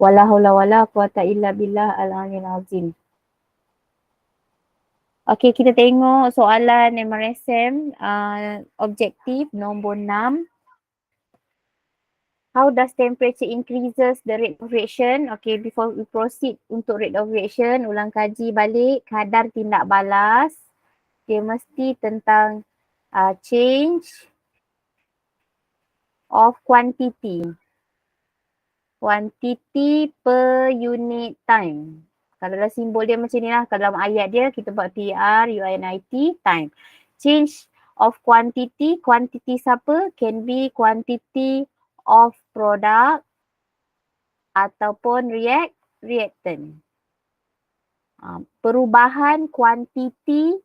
Wala haula wala quwata illa billah al-aliyyil azim. Okey, kita tengok soalan MRSM objektif nombor 6. How does temperature increases the rate of reaction? Okay, before we proceed untuk rate of reaction, ulang kaji balik kadar tindak balas. Dia mesti tentang change of quantity. Quantity per unit time. Kalau dalam simbol dia macam ni lah. Kalau dalam ayat dia kita buat TRUNIT time. Change of quantity. Quantity siapa? Can be quantity of product ataupun reactant. Perubahan kuantiti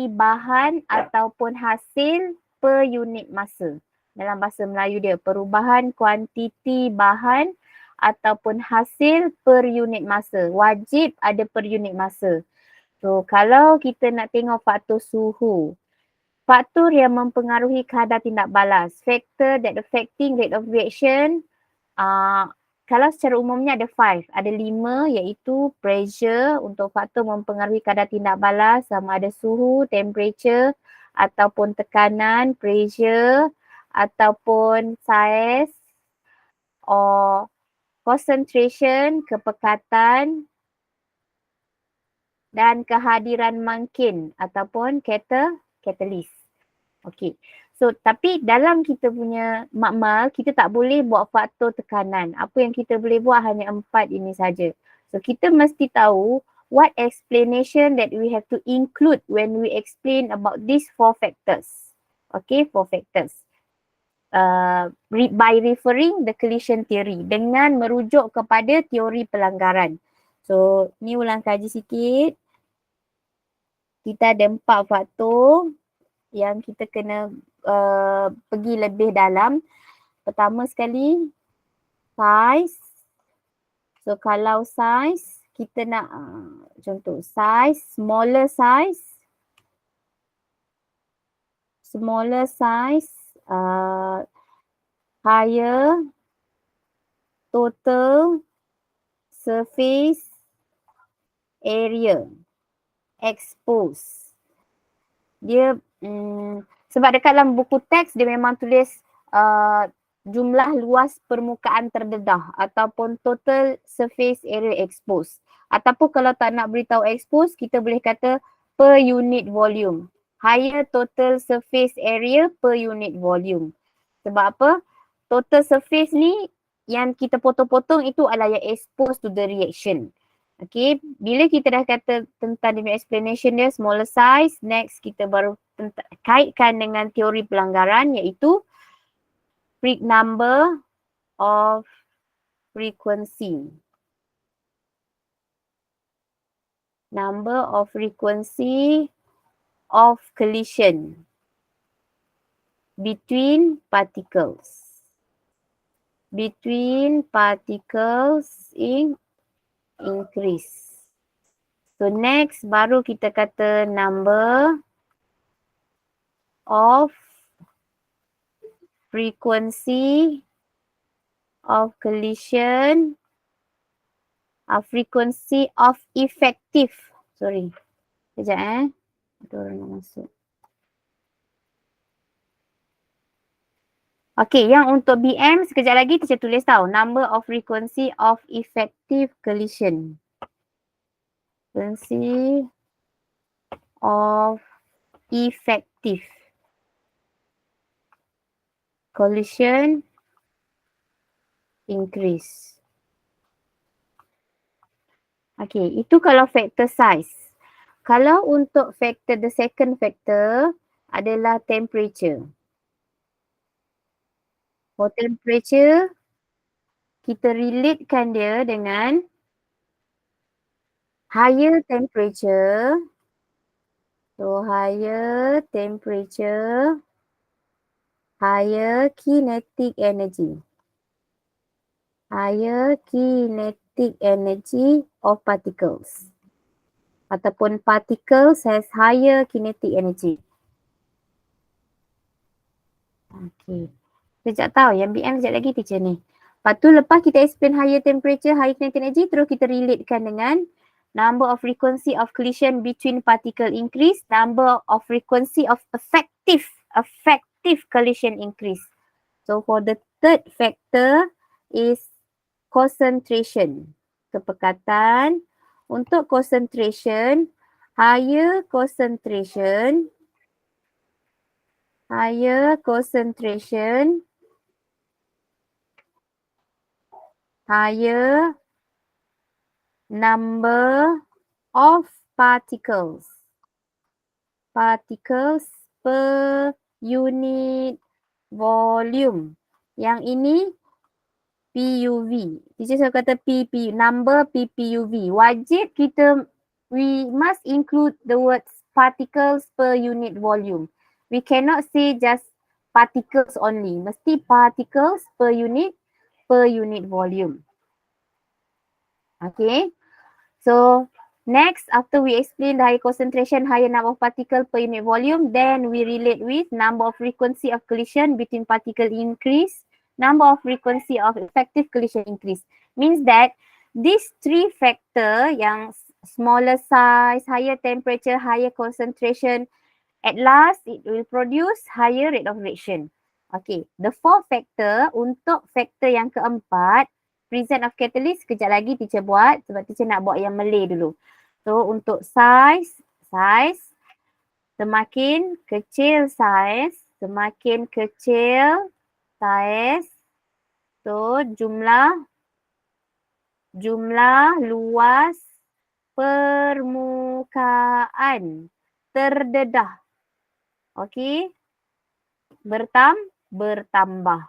bahan ataupun hasil per unit masa. Dalam bahasa Melayu dia, perubahan kuantiti bahan ataupun hasil per unit masa. Wajib ada per unit masa. So, kalau kita nak tengok faktor suhu, faktor yang mempengaruhi kadar tindak balas, factor that affecting rate of reaction, kalau secara umumnya ada 5, ada 5 iaitu pressure untuk faktor mempengaruhi kadar tindak balas, sama ada suhu, temperature ataupun tekanan, pressure ataupun size or concentration, kepekatan dan kehadiran mungkin ataupun catalyst. Okey. So, tapi dalam kita punya makmal, kita tak boleh buat faktor tekanan. Apa yang kita boleh buat hanya 4 ini saja. So, kita mesti tahu what explanation that we have to include when we explain about these 4 factors. Okay, 4 factors. By referring the collision theory, dengan merujuk kepada teori pelanggaran. So, ni ulang kaji sikit. Kita ada 4 faktor yang kita kena pergi lebih dalam. Pertama sekali, size. So, kalau size, kita nak contoh size, smaller size, higher total surface area exposed. Dia sebab dekat dalam buku teks dia memang tulis jumlah luas permukaan terdedah ataupun total surface area exposed. Ataupun kalau tak nak beritahu exposed, kita boleh kata per unit volume. Higher total surface area per unit volume. Sebab apa? Total surface ni yang kita potong-potong itu adalah yang exposed to the reaction. Okay, bila kita dah kata tentang dia explanation dia, smaller size, next kita baru kaitkan dengan teori pelanggaran iaitu peak number of frequency. Number of frequency of collision between particles. Between particles in increase. So next baru kita kata number of frequency of collision, frequency of effective. Sorry. Sekejap ada orang nak masuk. Okey, yang untuk BM sekejap lagi teacher tulis tau. Number of frequency of effective collision. Frequency of effective collision increase. Okey, itu kalau factor size. Kalau untuk factor, the second factor adalah temperature. For temperature, kita relatekan dia dengan higher temperature. So, higher temperature, higher kinetic energy. Higher kinetic energy of particles. Ataupun particles has higher kinetic energy. Okay. Sekejap tahu yang BM sekejap lagi teacher ni. Lepas tu lepas kita explain higher temperature, higher kinetic energy, terus kita relatekan dengan number of frequency of collision between particle increase, number of frequency of effective collision increase. So for the third factor is concentration, kepekatan. Untuk concentration, higher concentration, higher number of particles per unit volume. Yang ini PUV. Teacher saya kata PP, number PPUV. Wajib kita, we must include the words particles per unit volume. We cannot say just particles only. Mesti particles per unit volume. Okay. So next, after we explain the higher concentration, higher number of particle per unit volume, then we relate with number of frequency of collision between particle increase, number of frequency of effective collision increase. Means that these three factor yang smaller size, higher temperature, higher concentration, at last it will produce higher rate of reaction. Okay, the fourth factor, untuk factor yang keempat, present of catalyst, kejap lagi teacher buat sebab teacher nak buat yang Malay dulu. So untuk size, semakin kecil size, so jumlah luas permukaan terdedah. Okey. Bertambah.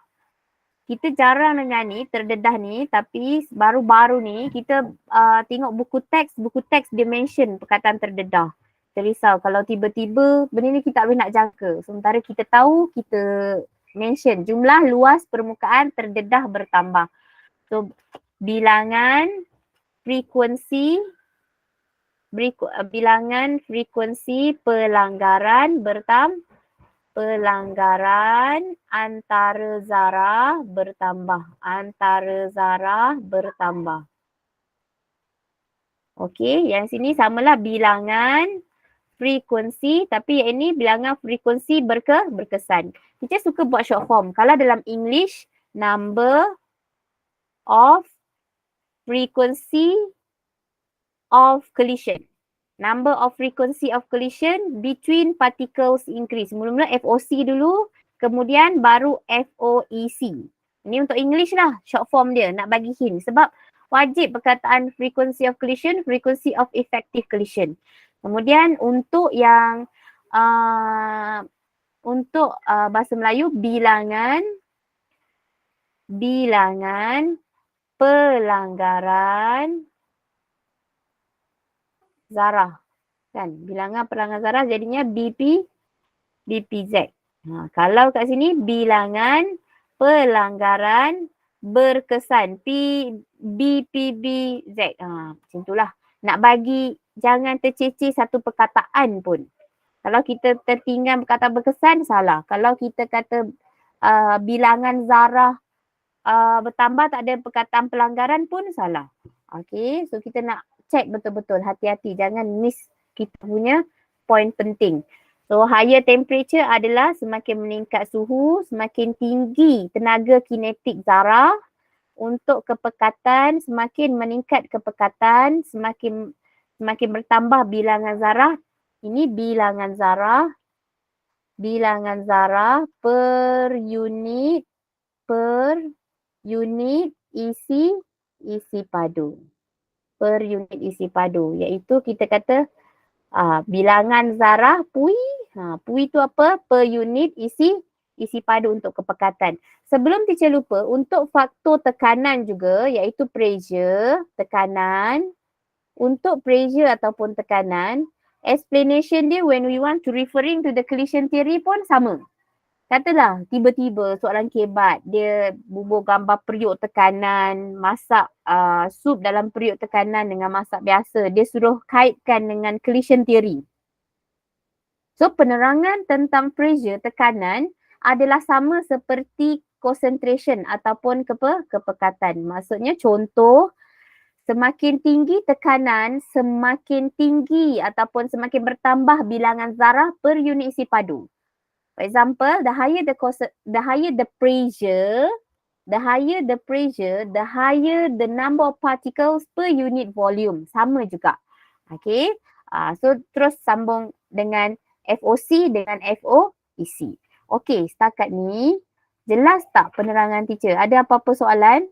Kita jarang dengar ni, terdedah ni, tapi baru-baru ni kita tengok buku teks dia mention perkataan terdedah. Kita risau kalau tiba-tiba benda ni kita tak boleh nak jangka. Sementara kita tahu, kita mention jumlah luas permukaan terdedah bertambah. So bilangan frekuensi pelanggaran antara zarah bertambah. Okey, yang sini samalah bilangan frekuensi, tapi yang ini bilangan frekuensi berkesan. Kita suka buat short form. Kalau dalam English, number of frequency of collision. Number of frequency of collision between particles increase. Mula-mula FOC dulu, kemudian baru FOEC. Ini untuk English lah, short form dia, nak bagi hint. Sebab wajib perkataan frequency of collision, frequency of effective collision. Kemudian untuk yang bahasa Melayu, bilangan pelanggaran zarah. Kan? Bilangan pelanggaran zarah jadinya BPZ. Kalau kat sini bilangan pelanggaran berkesan BPBZ. Macam itulah. Nak bagi, jangan terceceh satu perkataan pun. Kalau kita tertinggal perkataan berkesan, salah. Kalau kita kata bilangan zarah bertambah, tak ada perkataan pelanggaran pun salah. Okay, so kita nak check betul-betul, hati-hati, jangan miss kita punya point penting. So higher temperature adalah semakin meningkat suhu, semakin tinggi tenaga kinetik zarah. Untuk kepekatan, semakin meningkat kepekatan, semakin bertambah bilangan zarah. Ini bilangan zarah per unit isi padu. Per unit isi padu, iaitu kita kata bilangan zarah PUI. PUI tu apa? Per unit isi padu untuk kepekatan. Sebelum teacher lupa, untuk faktor tekanan juga, iaitu pressure, tekanan. Untuk pressure ataupun tekanan, explanation dia when we want to referring to the collision theory pun sama. Katalah tiba-tiba soalan kebat, dia bubuh gambar periuk tekanan, masak sup dalam periuk tekanan dengan masak biasa. Dia suruh kaitkan dengan collision theory. So penerangan tentang pressure, tekanan adalah sama seperti concentration ataupun kepekatan. Maksudnya contoh, semakin tinggi tekanan, semakin tinggi ataupun semakin bertambah bilangan zarah per unit isi padu. For example, the higher the pressure, the higher the number of particles per unit volume. Sama juga. Okay. So terus sambung dengan FOC dengan FOEC. Okay, setakat ni jelas tak penerangan teacher? Ada apa-apa soalan?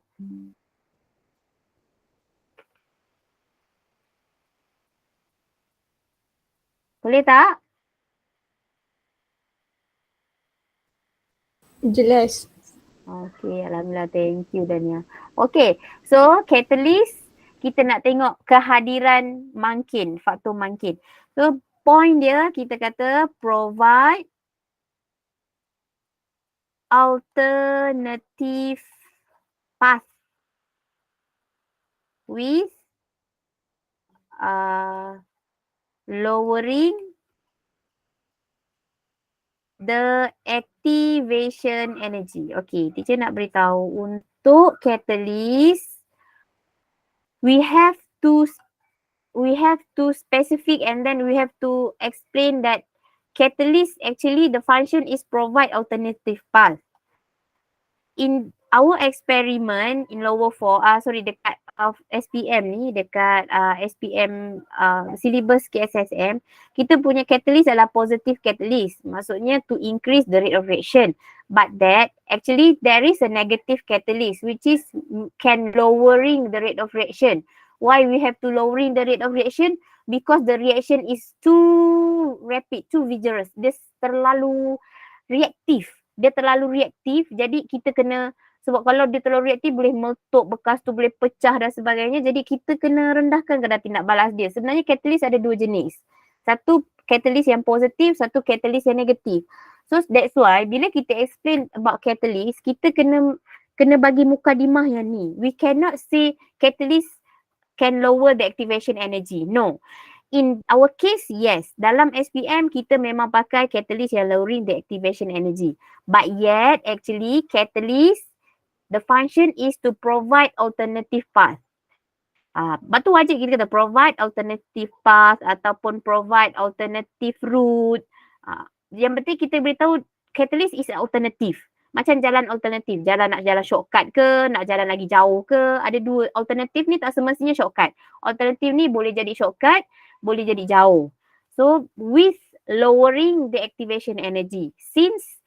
Boleh tak? Jelas. Okay, alhamdulillah, thank you Dania. Okay, so catalyst kita nak tengok kehadiran mungkin, faktor mungkin. So point dia kita kata provide alternative path with lowering the activation energy. Okay, teacher nak beritahu untuk catalyst we have to specific and then we have to explain that catalyst actually the function is provide alternative path. In our experiment in lower 4, dekat SPM ni, dekat SPM syllabus KSSM, kita punya catalyst adalah positive catalyst. Maksudnya to increase the rate of reaction. But that actually there is a negative catalyst which is can lowering the rate of reaction. Why we have to lowering the rate of reaction? Because the reaction is too rapid, too vigorous. Dia terlalu reaktif. Jadi kita kena, sebab kalau dia terlalu reaktif boleh meletup, bekas tu boleh pecah dan sebagainya. Jadi kita kena rendahkan kadar tindak balas dia. Sebenarnya catalyst ada dua jenis. Satu catalyst yang positif, satu catalyst yang negatif. So that's why bila kita explain about catalyst, kita kena bagi mukadimah yang ni. We cannot say catalyst can lower the activation energy. No. In our case, yes. Dalam SPM, kita memang pakai catalyst yang lowering the activation energy. But yet, actually, catalyst, the function is to provide alternative path. Lepas tu wajib kita kata provide alternative path ataupun provide alternative route. Yang penting kita beritahu catalyst is alternative. Macam jalan alternatif, nak jalan shortcut ke, nak jalan lagi jauh ke, ada dua alternatif ni tak semestinya shortcut. Alternatif ni boleh jadi shortcut, boleh jadi jauh. So with lowering the activation energy, since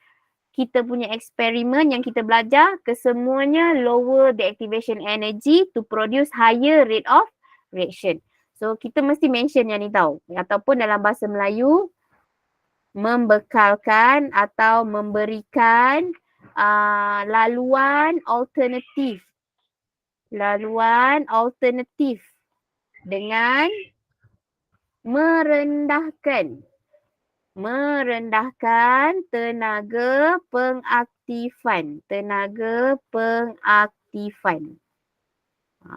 kita punya eksperimen yang kita belajar, kesemuanya lower the activation energy to produce higher rate of reaction. So kita mesti mention yang ni tau, ataupun dalam bahasa Melayu, membekalkan atau memberikan laluan alternatif dengan merendahkan tenaga pengaktifan.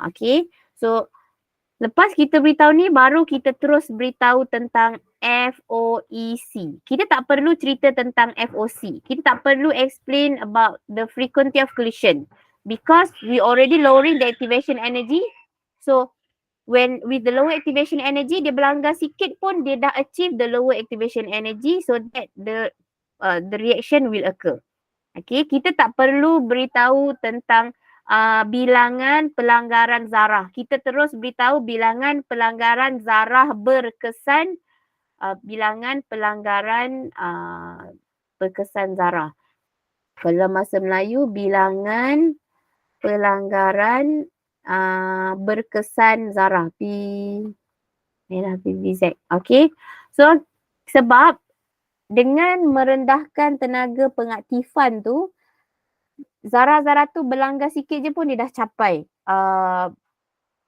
Okay, so lepas kita beritahu ni, baru kita terus beritahu tentang FOEC. Kita tak perlu cerita tentang FOC. Kita tak perlu explain about the frequency of collision because we already lowering the activation energy. So when with the lower activation energy, dia berlanggar sikit pun dia dah achieve the lower activation energy so that the reaction will occur. Okay, kita tak perlu beritahu tentang bilangan pelanggaran zarah. Kita terus beritahu bilangan pelanggaran zarah berkesan, berkesan zarah. Kalau bahasa Melayu, bilangan pelanggaran berkesan zarah. PBZ. Okay. So sebab dengan merendahkan tenaga pengaktifan tu, zarah-zarah tu berlanggar sikit je pun dia dah capai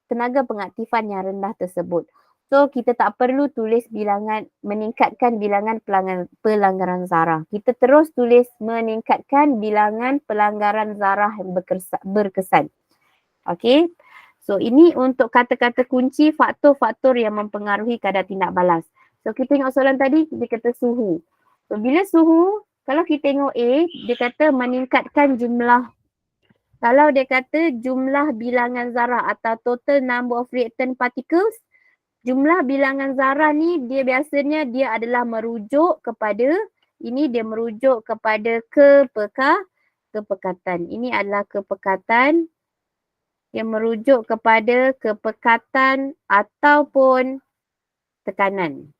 tenaga pengaktifan yang rendah tersebut. So kita tak perlu tulis bilangan, meningkatkan bilangan pelanggaran zarah. Kita terus tulis meningkatkan bilangan pelanggaran zarah yang berkesan. Okay. So ini untuk kata-kata kunci faktor-faktor yang mempengaruhi kadar tindak balas. So kita tengok soalan tadi, dia kata suhu. So bila suhu Kalau kita tengok A, dia kata meningkatkan jumlah. Kalau dia kata jumlah bilangan zarah atau total number of reactant particles, jumlah bilangan zarah ni dia biasanya dia adalah merujuk kepada, ini dia merujuk kepada kepekatan. Ini adalah kepekatan. Dia merujuk kepada kepekatan ataupun tekanan.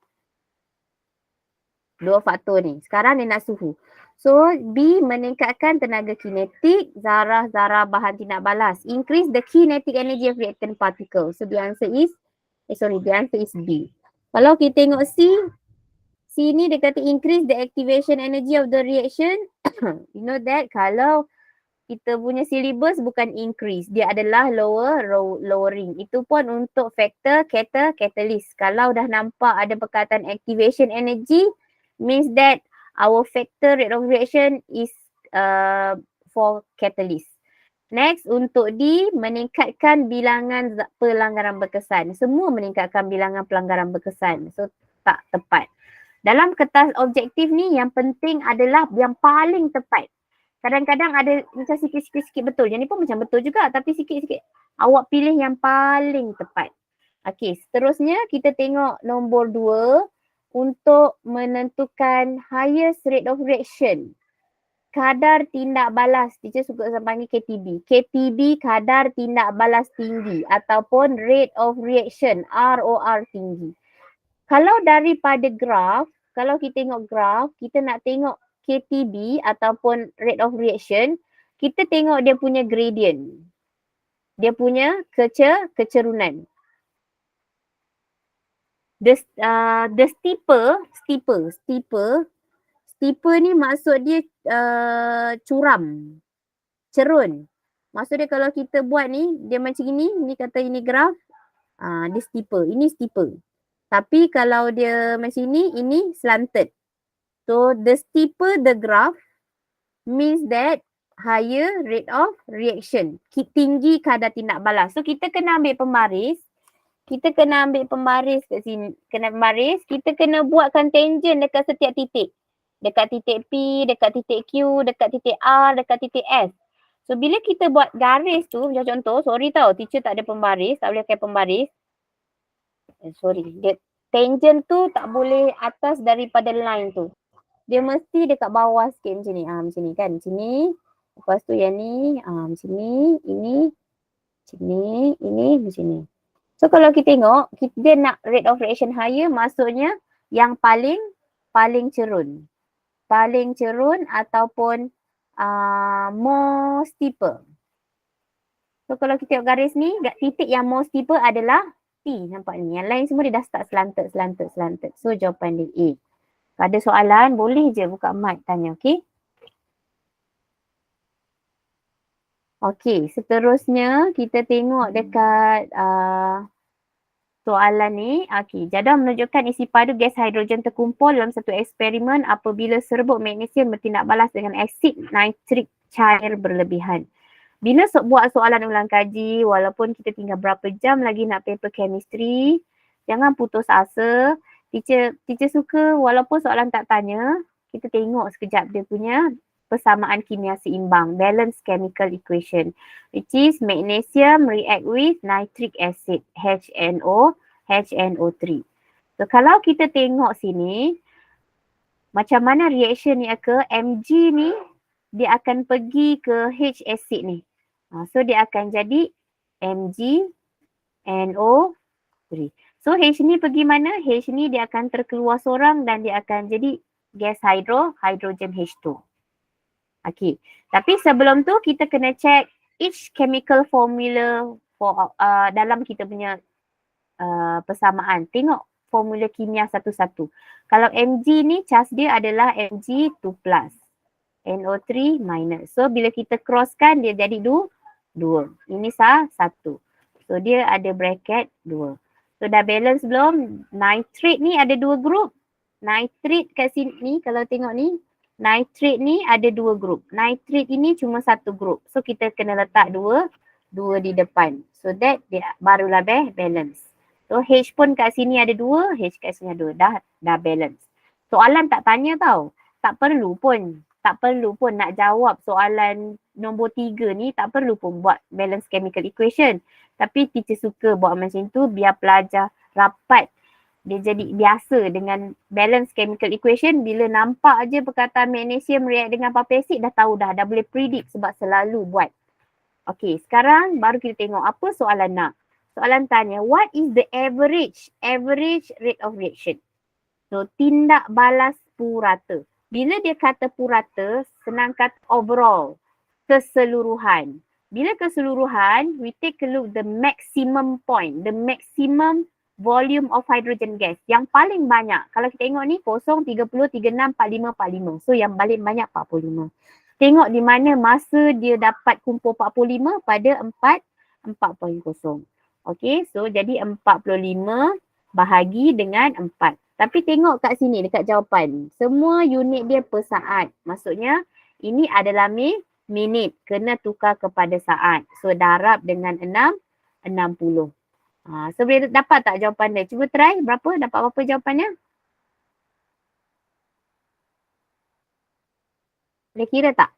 Dua faktor ni. Sekarang dia nak suhu. So, B meningkatkan tenaga kinetik zarah-zarah bahan tindak balas. Increase the kinetic energy of reactant particles. So, the answer is B. Kalau kita tengok C ni dia kata increase the activation energy of the reaction. You know that kalau kita punya syllabus bukan increase, dia adalah lowering. Itu pun untuk faktor catalyst. Kalau dah nampak ada perkataan activation energy, means that our factor rate of reaction is for catalyst. Next, untuk D, meningkatkan bilangan pelanggaran berkesan. Semua meningkatkan bilangan pelanggaran berkesan. So, tak tepat. Dalam kertas objektif ni, yang penting adalah yang paling tepat. Kadang-kadang ada macam sikit-sikit betul. Yang ni pun macam betul juga, tapi sikit-sikit awak pilih yang paling tepat. Okey, seterusnya kita tengok nombor 2 untuk menentukan highest rate of reaction. Kadar tindak balas, teacher suka panggil KTB. KTB kadar tindak balas tinggi ataupun rate of reaction, ROR tinggi. Kalau daripada graf, kalau kita tengok graf, kita nak tengok KTB ataupun rate of reaction, kita tengok dia punya gradient. Dia punya kecerunan. The steeper ni maksud dia curam, cerun. Maksud dia kalau kita buat ni, dia macam ni kata ini graf, dia steeper, ini steeper. Tapi kalau dia macam ini slanted. So the steeper the graph means that higher rate of reaction. Tinggi kadar tindak balas. So kita kena ambil pembaris. Kita kena kat sini. Kita kena buatkan tangent dekat setiap titik. Dekat titik P, dekat titik Q, dekat titik R, dekat titik S. So bila kita buat garis tu, macam contoh, sorry tau, teacher tak ada pembaris, tak boleh pakai pembaris. Tangent tu tak boleh atas daripada line tu. Dia mesti dekat bawah sikit macam ni. Macam ni kan. Macam ni. Lepas tu yang ni. Macam ni. Ini. Macam ni. Ini. Macam ni. So kalau kita tengok. Dia nak rate of reaction higher. Maksudnya yang paling cerun. Paling cerun ataupun more steeper. So kalau kita tengok garis ni. Titik yang more steeper adalah T. Nampak ni. Yang lain semua dia dah start slanted. So jawapan dia A. Ada soalan, boleh je buka mic tanya, okey? Okey, seterusnya kita tengok dekat soalan ni. Okey, jadual menunjukkan isi padu gas hidrogen terkumpul dalam satu eksperimen apabila serbuk magnesium bertindak balas dengan asid nitrik cair berlebihan. Bila buat soalan ulang kaji, walaupun kita tinggal berapa jam lagi nak paper chemistry, jangan putus asa. Teacher suka walaupun soalan tak tanya, kita tengok sekejap dia punya persamaan kimia seimbang, balanced chemical equation, which is magnesium react with nitric acid, HNO3. So kalau kita tengok sini, macam mana reaction ni ke, Mg ni dia akan pergi ke H acid ni. So dia akan jadi MgNO3. So H ni pergi mana? H ni dia akan terkeluar seorang dan dia akan jadi gas hydrogen H2. Okay. Tapi sebelum tu kita kena check each chemical formula for dalam kita punya persamaan. Tengok formula kimia satu-satu. Kalau Mg ni charge dia adalah Mg2+. NO3 minus. So bila kita crosskan dia jadi 2. Ini 1. So dia ada bracket 2. So dah balance belum? Nitrate ni ada 2 grup. Nitrate kat sini kalau tengok ni. Nitrate ni ada 2 grup. Nitrate ini cuma 1 grup. So kita kena letak 2 di depan. So that dia barulah balance. So H pun kat sini ada 2. H kat sini ada 2. Dah balance. Soalan tak tanya tau. tak perlu pun nak jawab soalan nombor 3 ni, tak perlu pun buat balance chemical equation. Tapi teacher suka buat macam tu biar pelajar rapat. Dia jadi biasa dengan balance chemical equation. Bila nampak je perkataan magnesium react dengan papier acid, dah tahu dah boleh predict sebab selalu buat. Okey, sekarang baru kita tengok apa soalan nak. Soalan tanya, what is the average rate of reaction? So, tindak balas purata. Bila dia kata purata, senang kata overall, keseluruhan. Bila keseluruhan, we take a look the maximum point, the maximum volume of hydrogen gas. Yang paling banyak, kalau kita tengok ni 0, 30, 36, 45, 45. So yang paling banyak 45. Tengok di mana masa dia dapat kumpul 45 pada 4.0. Okay, so jadi 45 bahagi dengan 4. Tapi tengok kat sini dekat jawapan. Semua unit dia per saat. Maksudnya ini adalah minit. Kena tukar kepada saat. So darab dengan 60. So boleh dapat tak jawapan dia? Cuba try berapa? Dapat berapa jawapannya? Boleh kira tak?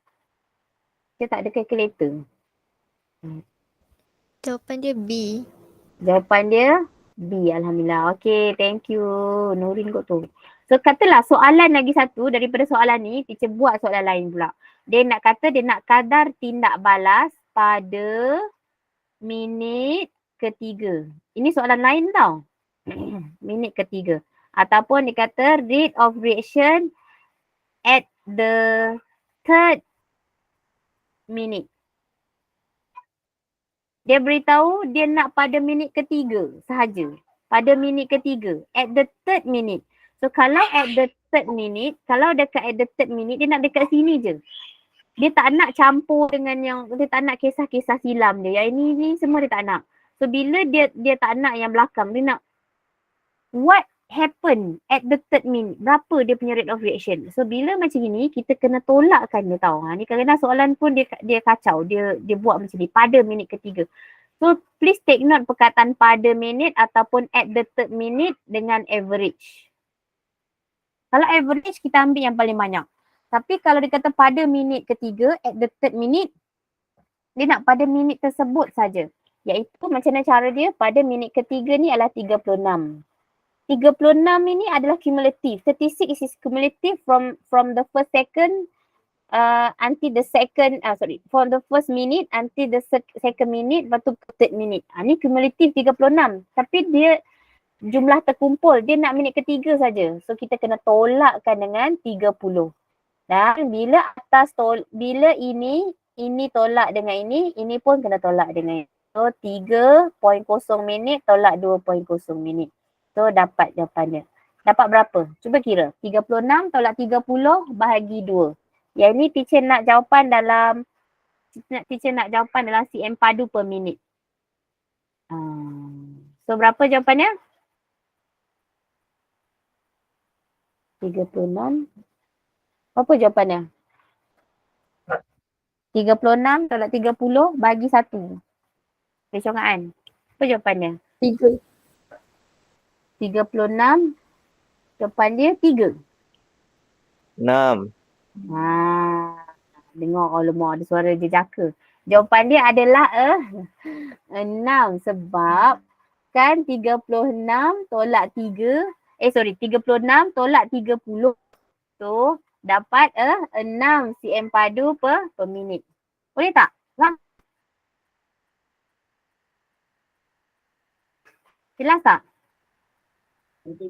Dia tak ada calculator. Jawapan dia B. Jawapan dia B, alhamdulillah. Okay, thank you Nurin kot tu. So katalah soalan lagi satu daripada soalan ni, teacher buat soalan lain pula. Dia nak kata dia nak kadar tindak balas pada minit ketiga. Ini soalan lain tau. Minit ketiga. Ataupun dia kata rate of reaction at the third minute. Dia beritahu dia nak pada minit ketiga sahaja. Pada minit ketiga. At the third minute. So kalau at the third minute, kalau dekat at the third minute, dia nak dekat sini je. Dia tak nak campur dengan yang, dia tak nak kisah-kisah silam dia. Yang ini semua dia tak nak. So bila dia tak nak yang belakang, dia nak what happen at the third minute. Berapa dia punya rate of reaction. So bila macam ni, kita kena tolakkan dia tahu. Ni kadang-kadang soalan pun dia kacau. Dia buat macam ni pada minit ketiga. So please take note perkataan pada minit ataupun at the third minute dengan average. Kalau average kita ambil yang paling banyak. Tapi kalau dia kata pada minit ketiga, at the third minute, dia nak pada minit tersebut saja. Iaitu macam mana cara dia, pada minit ketiga ni adalah 36. 36 ini adalah cumulative. 36 is cumulative from the first second until the second, from the first minute until the second minute, lepas tu third minute. Ni cumulative 36. Tapi dia jumlah terkumpul, dia nak minit ketiga saja. So kita kena tolakkan dengan 30. Dan bila bila ini tolak dengan ini pun kena tolak dengan ini. So 3.0 minit tolak 2.0 minit. So dapat jawapannya. Dapat berapa? Cuba kira. 36 tolak 30 bahagi 2. Yang ni teacher nak jawapan dalam cm padu per minit. So berapa jawapannya? 36. Apa jawapannya? 36 tolak 30 bagi 1. Kecongaan. Apa jawapannya? 36. Jawapan dia 3. 6. Dengar lemah ada suara dia jaka. Jawapan dia adalah 6 sebab kan 36 tolak 3. 36 tolak 30. So dapat 6 cm padu per minit. Boleh tak? Faham? Jelas tak?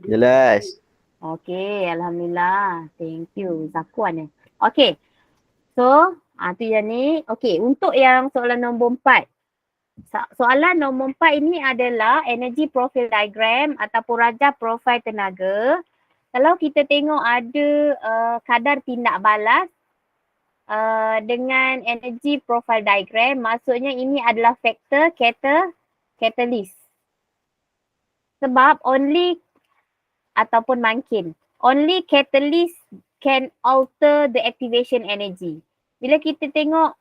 Jelas. Okay, alhamdulillah. Thank you. Zakuan Okay. So, tu yang ni. Okay, untuk yang soalan nombor 4. Soalan nombor 4 ini adalah energy profile diagram ataupun rajah profil tenaga. Kalau kita tengok ada kadar tindak balas dengan energy profile diagram, maksudnya ini adalah faktor catalyst. Sebab only catalyst can alter the activation energy. Bila kita tengok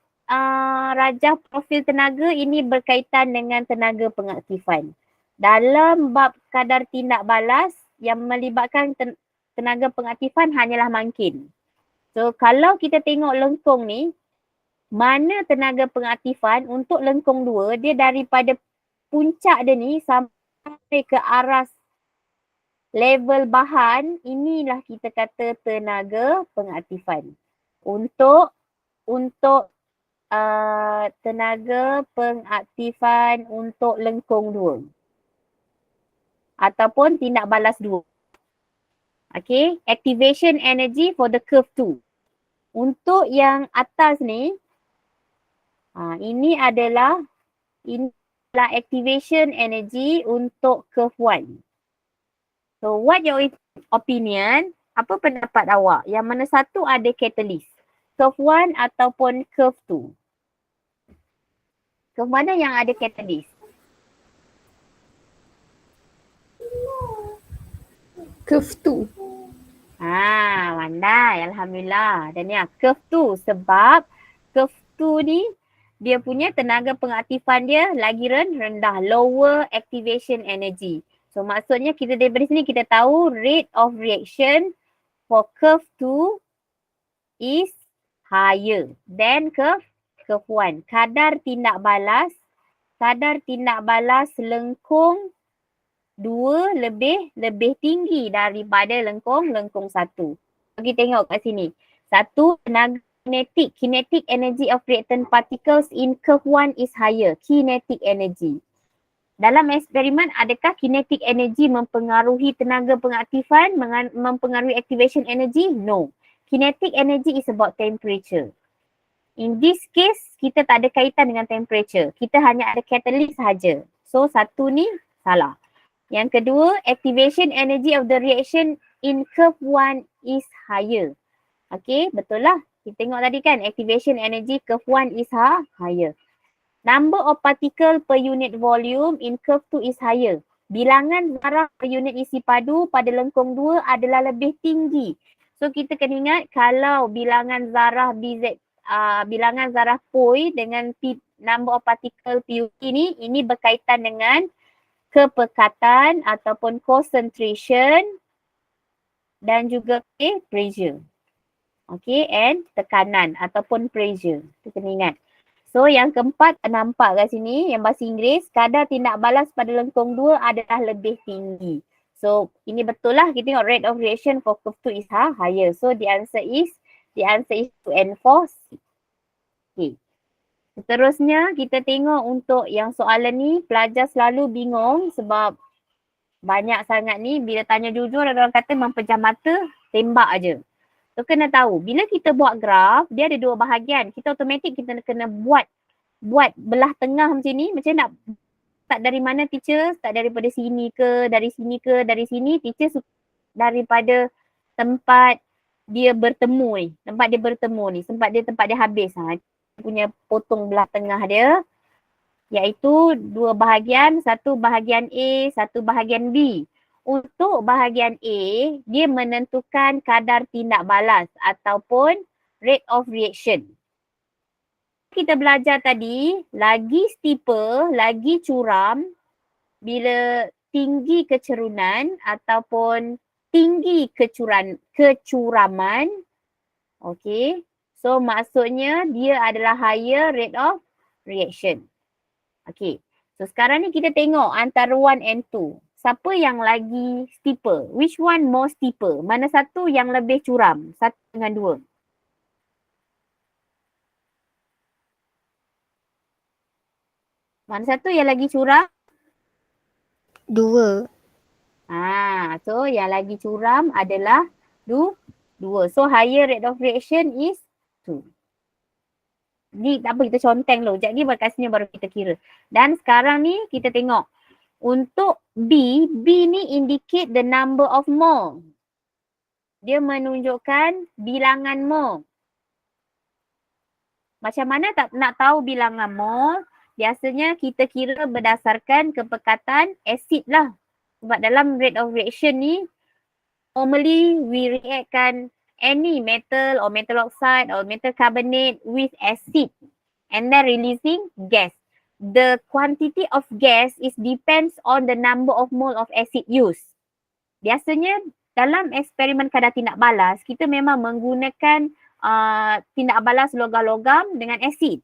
rajah profil tenaga, ini berkaitan dengan tenaga pengaktifan. Dalam bab kadar tindak balas yang melibatkan tenaga pengaktifan hanyalah mangkin. So kalau kita tengok lengkung ni, mana tenaga pengaktifan untuk lengkung 2, dia daripada puncak dia ni sampai ke aras level bahan, inilah kita kata tenaga pengaktifan. Untuk tenaga pengaktifan untuk lengkung 2 ataupun tindak balas 2. Okay, activation energy for the curve 2. Untuk yang atas ni, ini adalah activation energy untuk curve 1. So what your opinion? Apa pendapat awak? Yang mana satu ada catalyst? Curve 1 ataupun curve 2? Curve mana yang ada catalyst? Curve 2. Pandai. Alhamdulillah. Dan ya, curve 2 sebab curve 2 ni dia punya tenaga pengaktifan dia lagi rendah. Lower activation energy. So maksudnya kita daripada sini kita tahu rate of reaction for curve 2 is higher than curve 1. Kadar tindak balas lengkung 2 lebih tinggi daripada lengkung 1. Kita tengok kat sini. Satu, tenaga kinetic energy of reactant particles in curve 1 is higher. Kinetic energy. Dalam eksperimen, adakah kinetic energy mempengaruhi tenaga pengaktifan, mempengaruhi activation energy? No. Kinetic energy is about temperature. In this case, kita tak ada kaitan dengan temperature. Kita hanya ada catalyst sahaja. So, satu ni salah. Yang kedua, activation energy of the reaction in curve 1 is higher. Okay, betul lah. Kita tengok tadi kan, activation energy curve 1 is higher. Number of particle per unit volume in curve 2 is higher. Bilangan zarah per unit isi padu pada lengkung 2 adalah lebih tinggi. So kita kena ingat kalau bilangan zarah BZ, bilangan zarah POI dengan number of particle PUP ini berkaitan dengan kepekatan ataupun concentration dan juga pressure. Okay, and tekanan ataupun pressure. Kita kena ingat. So yang keempat nampak kat sini yang bahasa Inggeris, kadar tindak balas pada lengkung 2 adalah lebih tinggi. So ini betul lah, kita tengok rate of reaction for curve 2 is higher. So the answer is 2 and 4. Okay. Seterusnya kita tengok untuk yang soalan ni, pelajar selalu bingung sebab banyak sangat ni, bila tanya jujur ada orang kata mempejam mata, tembak aje. So kena tahu, bila kita buat graf, dia ada dua bahagian. Kita automatik kita kena buat belah tengah macam ni, macam nak start dari mana teacher, start daripada sini ke, dari sini, teacher daripada tempat dia bertemu ni, tempat dia habis. Punya potong belah tengah dia, iaitu dua bahagian, satu bahagian A, satu bahagian B. Untuk bahagian A, dia menentukan kadar tindak balas ataupun rate of reaction. Kita belajar tadi, lagi steeper, lagi curam, bila tinggi kecerunan ataupun tinggi kecuraman, okay. So maksudnya dia adalah higher rate of reaction. Okay. So sekarang ni kita tengok antara 1 and 2. Siapa yang lagi steeper? Which one more steeper? Mana satu yang lebih curam? 1 dengan 2. Mana satu yang lagi curam? 2. So yang lagi curam adalah 2. So higher rate of reaction is 2. Ni tak apa, kita conteng dulu. Sekejap ni kat sini baru kita kira. Dan sekarang ni kita tengok. Untuk B ni indicate the number of mole. Dia menunjukkan bilangan mole. Macam mana tak nak tahu bilangan mole? Biasanya kita kira berdasarkan kepekatan asid lah. Sebab dalam rate of reaction ni, normally we reactkan any metal or metal oxide or metal carbonate with acid and then releasing gas. The quantity of gas is depends on the number of mole of acid used. Biasanya dalam eksperimen kadar tindak balas, kita memang menggunakan tindak balas logam-logam dengan asid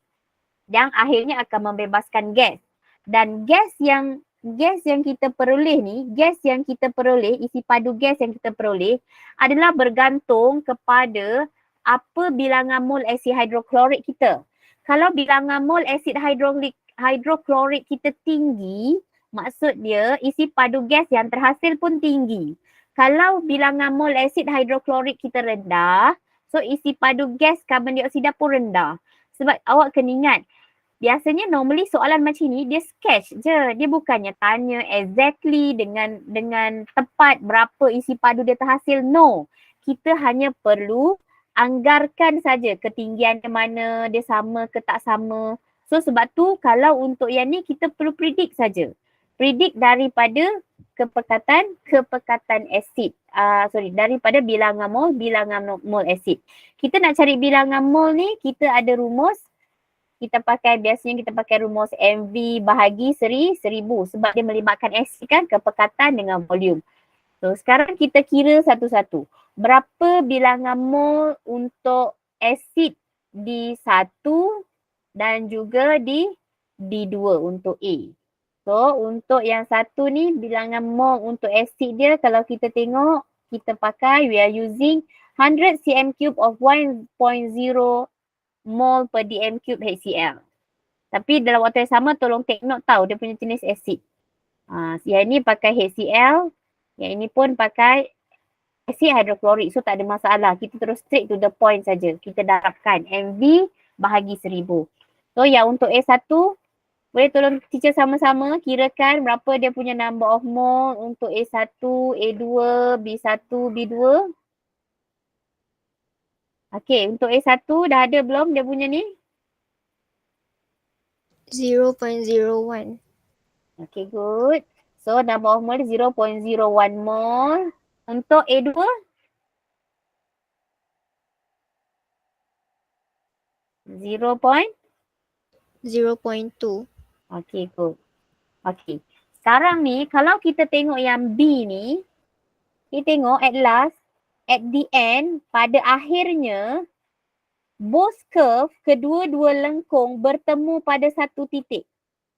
yang akhirnya akan membebaskan gas. Dan gas yang kita peroleh ni, isi padu gas yang kita peroleh adalah bergantung kepada apa bilangan mol asid hidroklorik kita. Kalau bilangan mol asid hidroklorik kita tinggi, maksud dia isi padu gas yang terhasil pun tinggi. Kalau bilangan mol asid hidroklorik kita rendah, so isi padu gas karbon dioksida pun rendah. Sebab awak kena ingat, biasanya normally soalan macam ni dia sketch je. Dia bukannya tanya exactly dengan tepat berapa isi padu dia terhasil. No. Kita hanya perlu anggarkan saja ketinggiannya mana, dia sama ke tak sama. So sebab tu kalau untuk yang ni kita perlu predict saja. Predict daripada kepekatan asid. Daripada bilangan mol asid. Kita nak cari bilangan mol ni, kita ada rumus. Biasanya kita pakai rumus MV bahagi 1000 sebab dia melibatkan asid kan, kepekatan dengan volume. So sekarang kita kira satu-satu. Berapa bilangan mol untuk asid di 1 dan juga di 2 untuk A. So untuk yang satu ni bilangan mol untuk asid dia kalau kita tengok, kita pakai, we are using 100 cm3 of 1.0 mol per dm cube HCl. Tapi dalam waktu yang sama tolong take note tahu dia punya jenis asid. Yang ni pakai HCl, yang ini pun pakai asid hidroklorik. So tak ada masalah. Kita terus straight to the point saja. Kita darabkan MV bahagi 1000. So yang untuk A1, boleh tolong teacher sama-sama kirakan berapa dia punya number of mole untuk A1, A2, B1, B2. Okay, untuk A1 dah ada belum dia punya ni? 0.01. Okay, good. So, number of mole 0.01 mole. Untuk A2? 0.2. Okay, good. Okay. Sekarang ni, kalau kita tengok yang B ni, kita tengok at last, at the end, pada akhirnya, both curve, kedua-dua lengkung bertemu pada satu titik.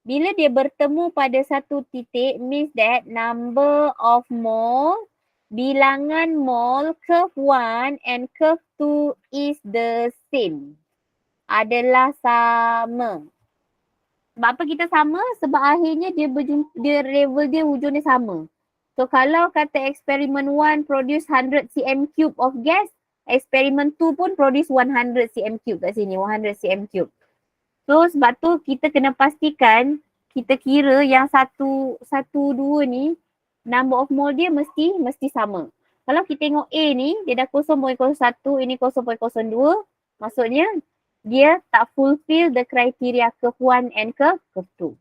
Bila dia bertemu pada satu titik, means that number of mole, bilangan mole curve 1 and curve 2 is the same. Adalah sama. Sebab apa kita sama? Sebab akhirnya dia level dia hujung dia sama. So kalau kata eksperimen 1 produce 100 cm3 of gas, eksperimen 2 pun produce 100 cm3 kat sini, 100 cm3. So sebab tu kita kena pastikan kita kira yang 1, 2 ni number of mole dia mesti sama. Kalau kita tengok A ni dia dah 0.01, ini 0.02, maksudnya dia tak fulfill the criteria curve 1 and curve 2.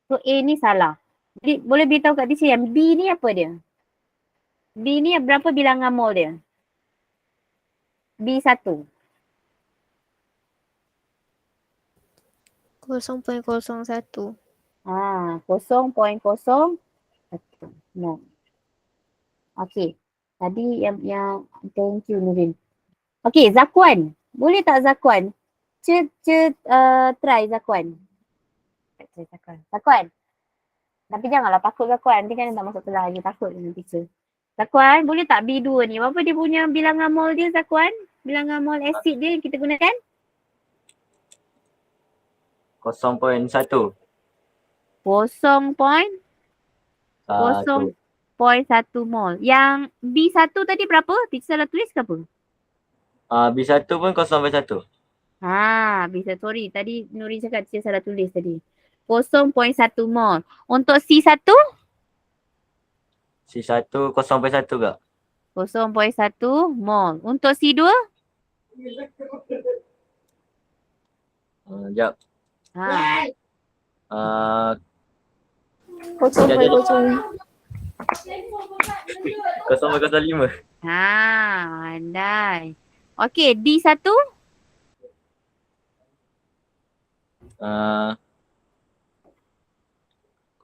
So A ni salah. Jadi boleh beritahu kat teacher yang B ni apa dia? B ni berapa bilangan mole dia? B1. 0.01. 0.01. No. Okay. Tadi yang thank you Nurin. Okay, Zakwan. Boleh tak Zakwan? Try Zakwan. Zakwan. Tapi janganlah takut Zakwan. Nanti kan tak masuk kelas lagi. Takut dengan teacher. Zakwan, boleh tak B2 ni? Berapa dia punya bilangan mol dia Zakwan? Bilangan mol asid dia yang kita gunakan? 0.1. 0.1 mol. Yang B1 tadi berapa? Teacher salah tulis ke apa? B1 pun 0.1. B1, sorry. Tadi Nuri cakap teacher salah tulis tadi. 0.1 mol. Untuk C1? C1 0.1 ke? 0.1 mol. Untuk C2? Sekejap. 0.05. Pandai. Okey, D1?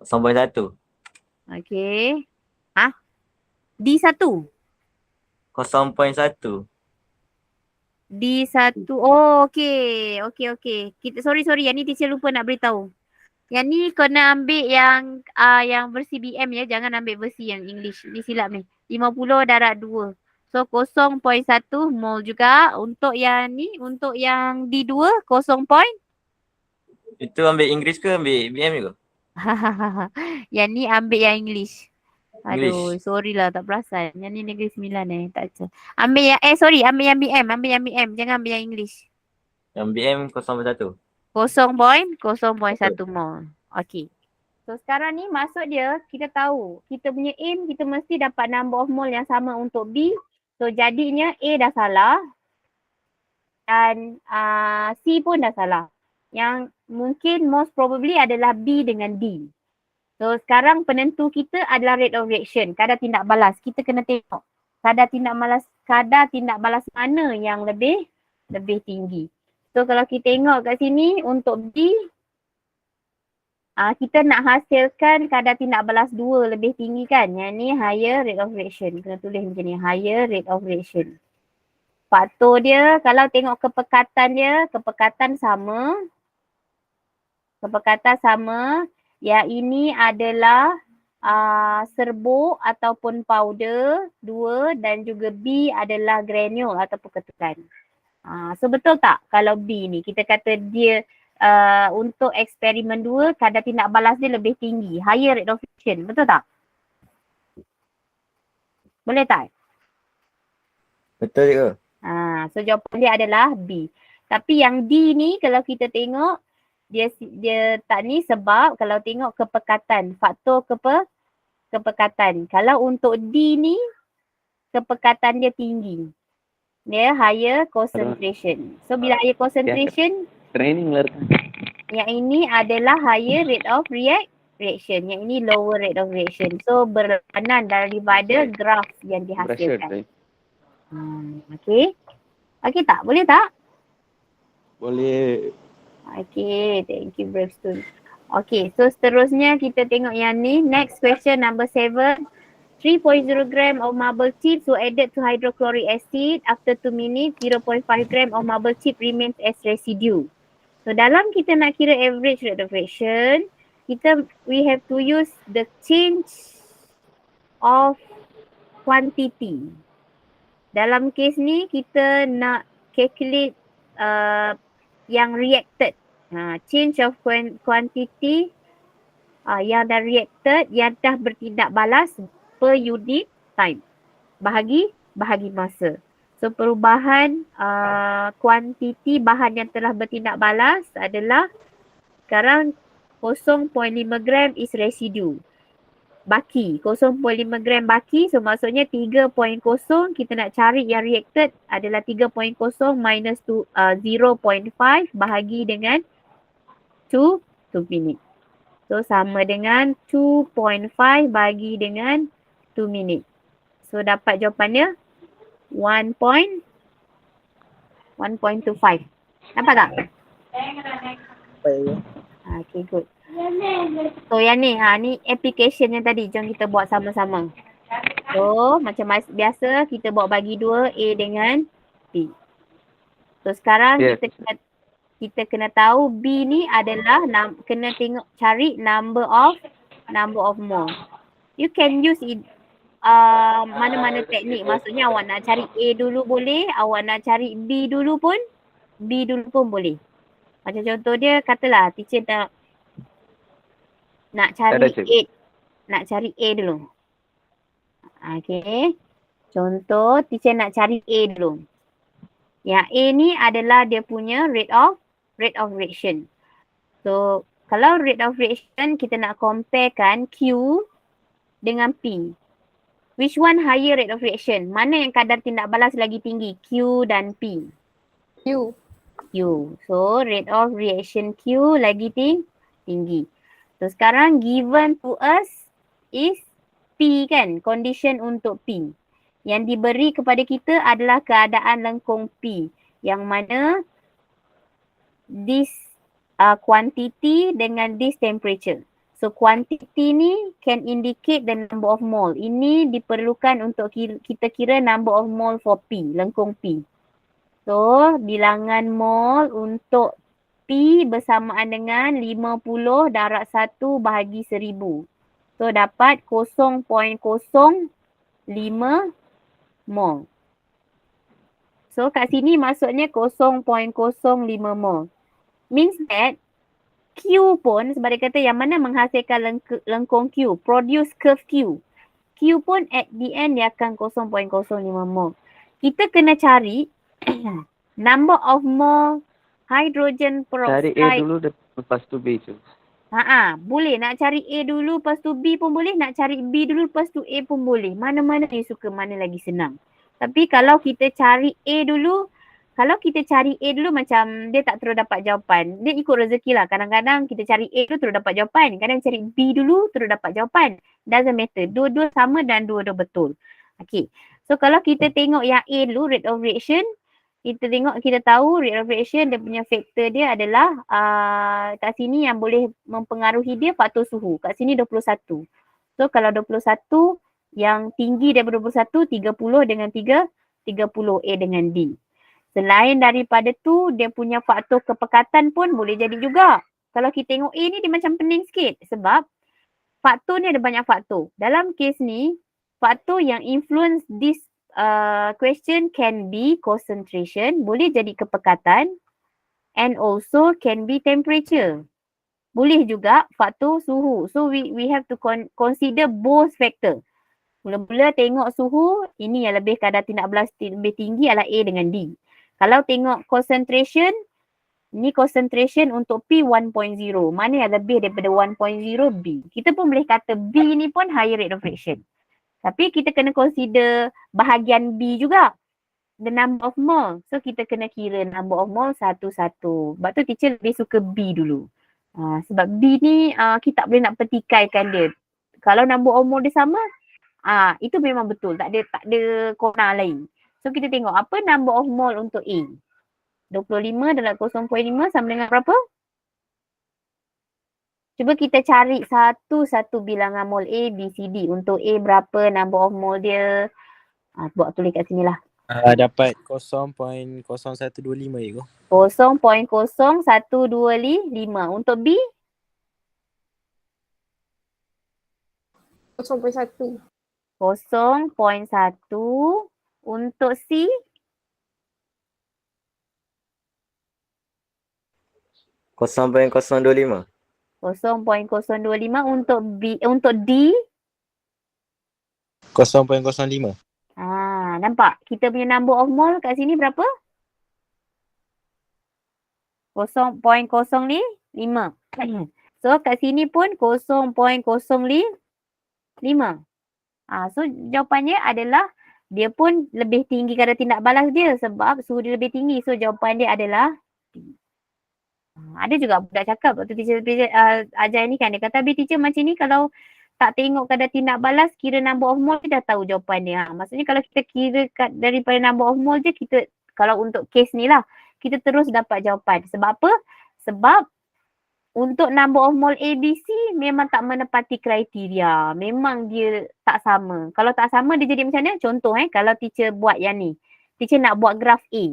0.1. Okey. D1? 0.1. D1. Oh, okey. Okey. Sorry. Yang ni teacher lupa nak beritahu. Yang ni kena ambil yang versi BM ya. Jangan ambil versi yang English. Ni silap ni. 50 darab 2. So 0.1 mol juga. Untuk yang ni, untuk yang D2, 0. Itu ambil Inggeris ke ambil BM juga? Yang ni ambil yang English. Aduh, English. sorry lah tak perasan. Yang ni Negeri Sembilan tak baca. Ambil yang, ambil yang BM. Jangan ambil yang English. Yang BM 0.1. 0.1 mol. Okey. So sekarang ni maksud dia kita tahu kita punya aim kita mesti dapat number of mole yang sama untuk B. So jadinya A dah salah dan C pun dah salah. Yang mungkin most probably adalah B dengan D. So sekarang penentu kita adalah rate of reaction, kadar tindak balas. Kita kena tengok kadar tindak balas mana yang lebih tinggi. So kalau kita tengok kat sini untuk B, kita nak hasilkan kadar tindak balas 2 lebih tinggi kan. Yang ni higher rate of reaction. Kena tulis macam ni, higher rate of reaction. Faktor dia kalau tengok kepekatan dia, kepekatan sama. Yang ini adalah serbuk ataupun powder 2 dan juga B adalah granule ataupun ketukan. So betul tak kalau B ni kita kata dia untuk eksperimen 2 kadar tindak balas dia lebih tinggi, higher rate of reaction, betul tak? Boleh tak? Betul ke? So jawapan dia adalah B. Tapi yang D ni kalau kita tengok dia tak ni sebab kalau tengok kepekatan, faktor kepekatan. Kalau untuk D ni kepekatan dia tinggi. Dia higher concentration. So bila higher concentration, training lah. yang ini adalah higher rate of reaction. Yang ini lower rate of reaction. So berlawanan daripada graf yang dihasilkan. Okay. Okay tak? Boleh tak? Boleh. Okay, thank you Bravestone. Okay, so seterusnya kita tengok yang ni. Next question number 7. 3.0 gram of marble chips were added to hydrochloric acid. After 2 minutes, 0.5 gram of marble chip remains as residue. So dalam kita nak kira average rate of reaction, we have to use the change of quantity. Dalam case ni kita nak calculate yang reacted. Change of quantity yang dah reacted, yang dah bertindak balas per unit time. Bahagi masa. So perubahan kuantiti bahan yang telah bertindak balas adalah sekarang 0.5 gram is residue. Baki, 0.5 gram baki, so maksudnya 3.0 kita nak cari yang reacted adalah 3.0 minus 0.5 bahagi dengan 2 minit. So sama dengan 2.5 bagi dengan 2 minit. So dapat jawapannya 1.25. Nampak tak? Okay, good. So yang ni, ni application yang tadi. Jom kita buat sama-sama. So macam biasa kita buat bagi 2 A dengan B. So sekarang kita kena tahu B ni adalah kena tengok cari number of mole. You can use it mana-mana teknik. Maksudnya awak nak cari A dulu boleh, awak nak cari B dulu pun boleh. Macam contoh dia katalah teacher nak cari A dulu. Okay. Contoh teacher nak cari A dulu. Yang A ni adalah dia punya rate of reaction. So kalau rate of reaction kita nak comparekan Q dengan P. Which one higher rate of reaction? Mana yang kadar tindak balas lagi tinggi? Q dan P. Q. So rate of reaction Q lagi tinggi. So sekarang given to us is P kan, condition untuk P. Yang diberi kepada kita adalah keadaan lengkung P. Yang mana this quantity dengan this temperature. So quantity ni can indicate the number of mole. Ini diperlukan untuk kita kira number of mole for P, lengkung P. So bilangan mole untuk P bersamaan dengan 50 darab 1 bahagi 1000. So dapat 0.05 mol. So kat sini maksudnya 0.05 mol. Means that Q pun sebab dia kata yang mana menghasilkan lengkung Q, produce curve Q. Q pun at the end dia akan 0.05 mol. Kita kena cari number of mole hydrogen Cari peroxide. A dulu lepas tu B tu. Boleh nak cari A dulu lepas tu B pun boleh, nak cari B dulu lepas tu A pun boleh. Mana-mana dia suka, mana lagi senang. Tapi kalau kita cari A dulu, macam dia tak terus dapat jawapan. Dia ikut rezeki lah. Kadang-kadang kita cari A dulu terus dapat jawapan. Kadang cari B dulu terus dapat jawapan. Doesn't matter. Dua-dua sama dan dua-dua betul. Okay. So kalau kita tengok yang A dulu, rate of reaction, kita tahu rate of reaction dia punya faktor dia adalah kat sini yang boleh mempengaruhi dia faktor suhu. Kat sini 21. So kalau 21 yang tinggi daripada 21, 30 dengan 3, 30 A dengan D. Selain daripada tu dia punya faktor kepekatan pun boleh jadi juga. Kalau kita tengok A ni dia macam pening sikit sebab faktor ni ada banyak faktor. Dalam kes ni faktor yang influence this question can be concentration, boleh jadi kepekatan, and also can be temperature. Boleh juga faktor suhu. So we have to consider both factor. Mula-mula tengok suhu, ini yang lebih kadar tindak balas lebih tinggi adalah A dengan D. Kalau tengok concentration, ni concentration untuk P 1.0. Mana yang lebih daripada 1.0 B. Kita pun boleh kata B ni pun higher rate of reaction. Tapi kita kena consider bahagian B juga. The number of mole. So kita kena kira number of mole satu-satu. Sebab tu teacher lebih suka B dulu. Sebab B ni kita tak boleh nak petikaikan dia. Kalau number of mole dia sama, itu memang betul. Tak ada corner lain. So kita tengok apa number of mole untuk A. 25 dalam 0.5 sama dengan berapa? Cuba kita cari satu-satu bilangan mol A, B, C, D. Untuk A berapa number of mole dia. Buat tulis kat sini lah. Dapat 0.0125 je. 0.0125. Untuk B? 0.1. 0.1. Untuk C? 0.025. 0.025. Untuk B, untuk D? 0.05. Nampak? Kita punya number of mole kat sini berapa? 0.05. So kat sini pun 0.05. So jawapannya adalah dia pun lebih tinggi kadar tindak balas dia sebab suhu dia lebih tinggi. So jawapan dia adalah D. Ada juga budak cakap waktu teacher ajar ni kan, dia kata, teacher macam ni kalau tak tengok kadar tindak balas, kira number of mole dia dah tahu jawapan dia. Maksudnya kalau kita kira daripada number of mole je, kita kalau untuk case ni lah, kita terus dapat jawapan. Sebab apa? Sebab untuk number of mole A, B, C memang tak menepati kriteria. Memang dia tak sama. Kalau tak sama dia jadi macam mana? Contoh kalau teacher buat yang ni. Teacher nak buat graf A.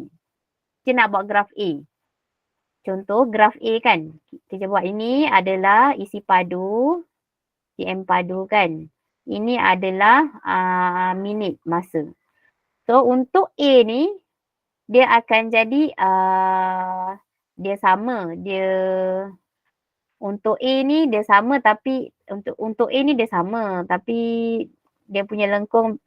Contoh graf A kan. Teacher buat ini adalah isi padu. CM padu kan. Ini adalah minit masa. So untuk A ni dia akan jadi dia sama. Untuk A ni dia sama tapi untuk A ni dia sama tapi dia punya lengkung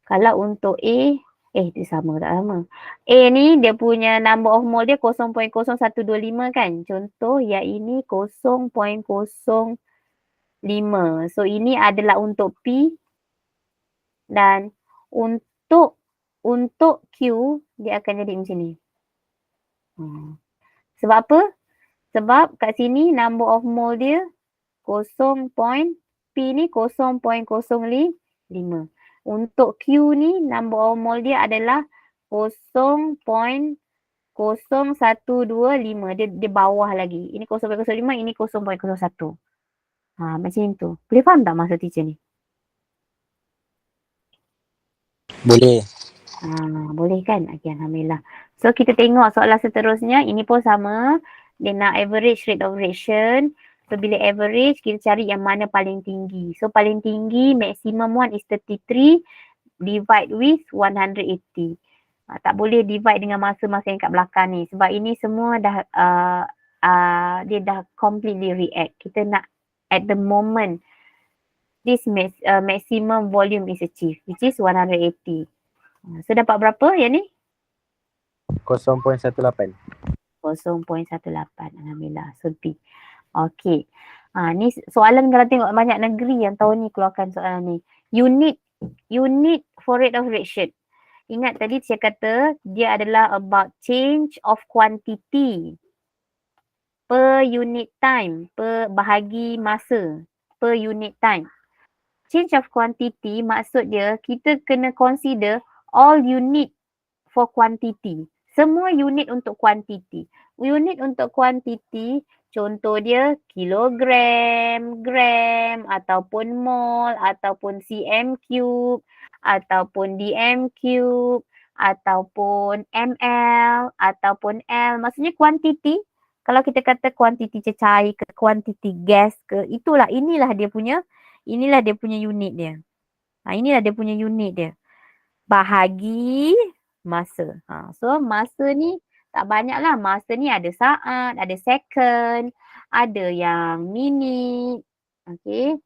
kalau untuk A dia sama tak sama. A ni dia punya number of mole dia 0.0125 kan. Contoh yang ini 0.05. So ini adalah untuk P dan untuk Q dia akan jadi macam ni. Sebab apa? Sebab kat sini number of mole dia P ni 0.05. Untuk Q ni number of mole dia adalah 0.05. 0.125. Dia bawah lagi. Ini 0.05, ini 0.01. Macam tu. Boleh faham tak maksud teacher ni? Boleh. Boleh kan? Okay, Alhamdulillah. So, kita tengok soalan seterusnya. Ini pun sama. Dia nak average rate of reaction. So, bila average, kita cari yang mana paling tinggi. So, paling tinggi, maximum one is 33. Divide with 180. Tak boleh divide dengan masa-masa yang kat belakang ni. Sebab ini semua dah, dia dah completely react. Kita nak at the moment, this maximum volume is achieved, which is 180. So, dapat berapa yang ni? 0.18. 0.18. Alhamdulillah. So, B. Okay. Ni soalan kalau tengok banyak negeri yang tahun ni keluarkan soalan ni. Unit for rate of reaction. Ingat tadi saya kata dia adalah about change of quantity per unit time, per bahagi masa, per unit time. Change of quantity maksud dia kita kena consider all unit for quantity. Semua unit untuk quantity. Unit untuk quantity contoh dia kilogram, gram ataupun mol ataupun cm cube ataupun dm cube ataupun ml ataupun L. Maksudnya quantity, kalau kita kata kuantiti cecair ke kuantiti gas ke, inilah dia punya unit dia. Inilah dia punya unit dia. Bahagi masa. So masa ni tak banyak lah. Masa ni ada saat, ada second, ada yang minit. Okay.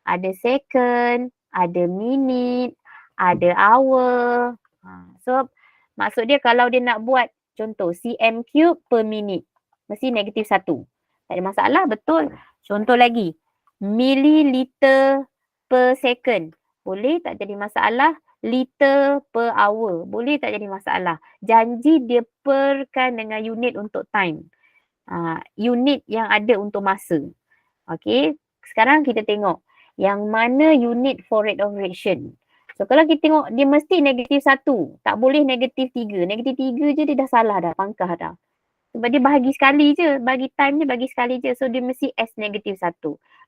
Ada second, ada minit, ada hour. So maksud dia kalau dia nak buat contoh cm cube per minit, mesti negatif 1. Tak ada masalah, betul. Contoh lagi, mililiter per second. Boleh, tak jadi masalah. Liter per hour. Boleh, tak jadi masalah. Janji dia perkan dengan unit untuk time. Unit yang ada untuk masa. Okay, sekarang kita tengok yang mana unit for rate of reaction. So kalau kita tengok dia mesti negatif 1. Tak boleh negatif 3. Negatif 3 je dia dah salah dah, pangkah dah. Sebab dia bahagi sekali je. Bagi time dia bagi sekali je. So dia mesti S negatif 1.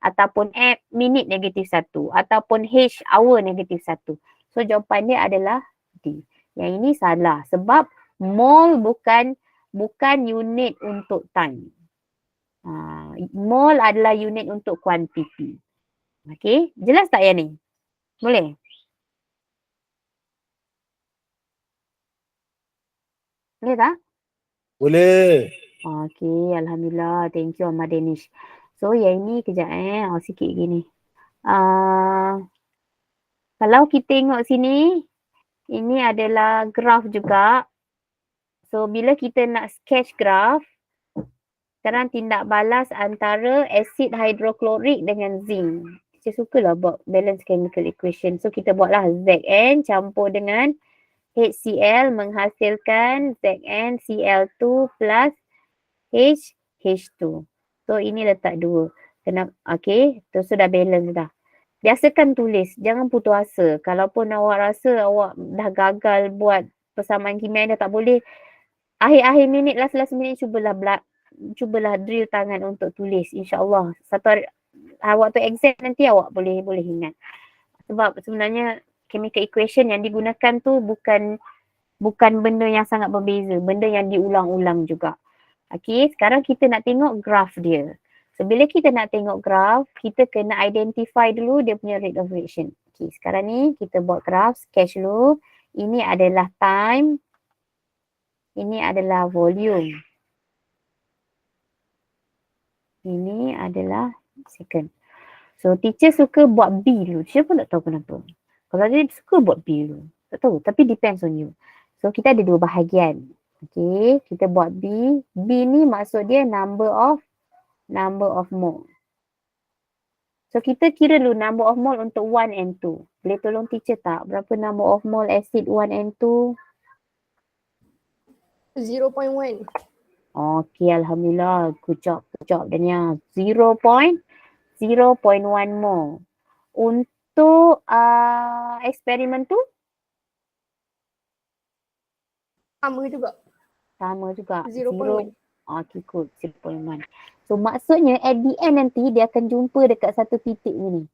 Ataupun minit negatif 1. Ataupun H hour negatif 1. So jawapan dia adalah D. Yang ini salah. Sebab mol bukan unit untuk time. Mol adalah unit untuk kuantiti. Okay. Jelas tak yang ni? Boleh? Boleh tak? Boleh. Okay, Alhamdulillah. Thank you Ahmad Danish. So yang ini kejap sikit gini. Kalau kita tengok sini, ini adalah graf juga. So bila kita nak sketch graf, sekarang tindak balas antara asid hidroklorik dengan zinc. Saya sukalah buat balance chemical equation. So kita buatlah Zn campur dengan HCl menghasilkan ZnCl2 plus H2. So ini letak 2. Kenapa? Okay, tu sudah balance dah. Biasakan tulis, jangan putus asa. Kalaupun awak rasa awak dah gagal buat persamaan kimia dah tak boleh, akhir-akhir minit, last minit cubalah drill tangan untuk tulis. InsyaAllah satu hari waktu exam nanti awak boleh ingat. Sebab sebenarnya chemical equation yang digunakan tu bukan benda yang sangat berbeza, benda yang diulang-ulang juga. Okay, sekarang kita nak tengok graf dia. So bila kita nak tengok graf, kita kena identify dulu dia punya rate of reaction. Okay, sekarang ni kita buat graf, sketch dulu. Ini adalah time. Ini adalah volume. Ini adalah second. So teacher suka buat B dulu. Teacher pun tak tahu kenapa. Kalau dia suka buat B dulu. Tak tahu. Tapi depends on you. So kita ada 2 bahagian. Okay. Kita buat B. B ni maksud dia number of mole. So kita kira dulu number of mole untuk 1 and 2. Boleh tolong teacher tak? Berapa number of mole acid 1 and 2? 0.1. Okay, Alhamdulillah. Good job Dania. 0.1 mole. Untuk eksperimen tu? Sama juga. Sama juga. 0.1. Okay, good. 0.1. So maksudnya at the end nanti dia akan jumpa dekat satu titik ni.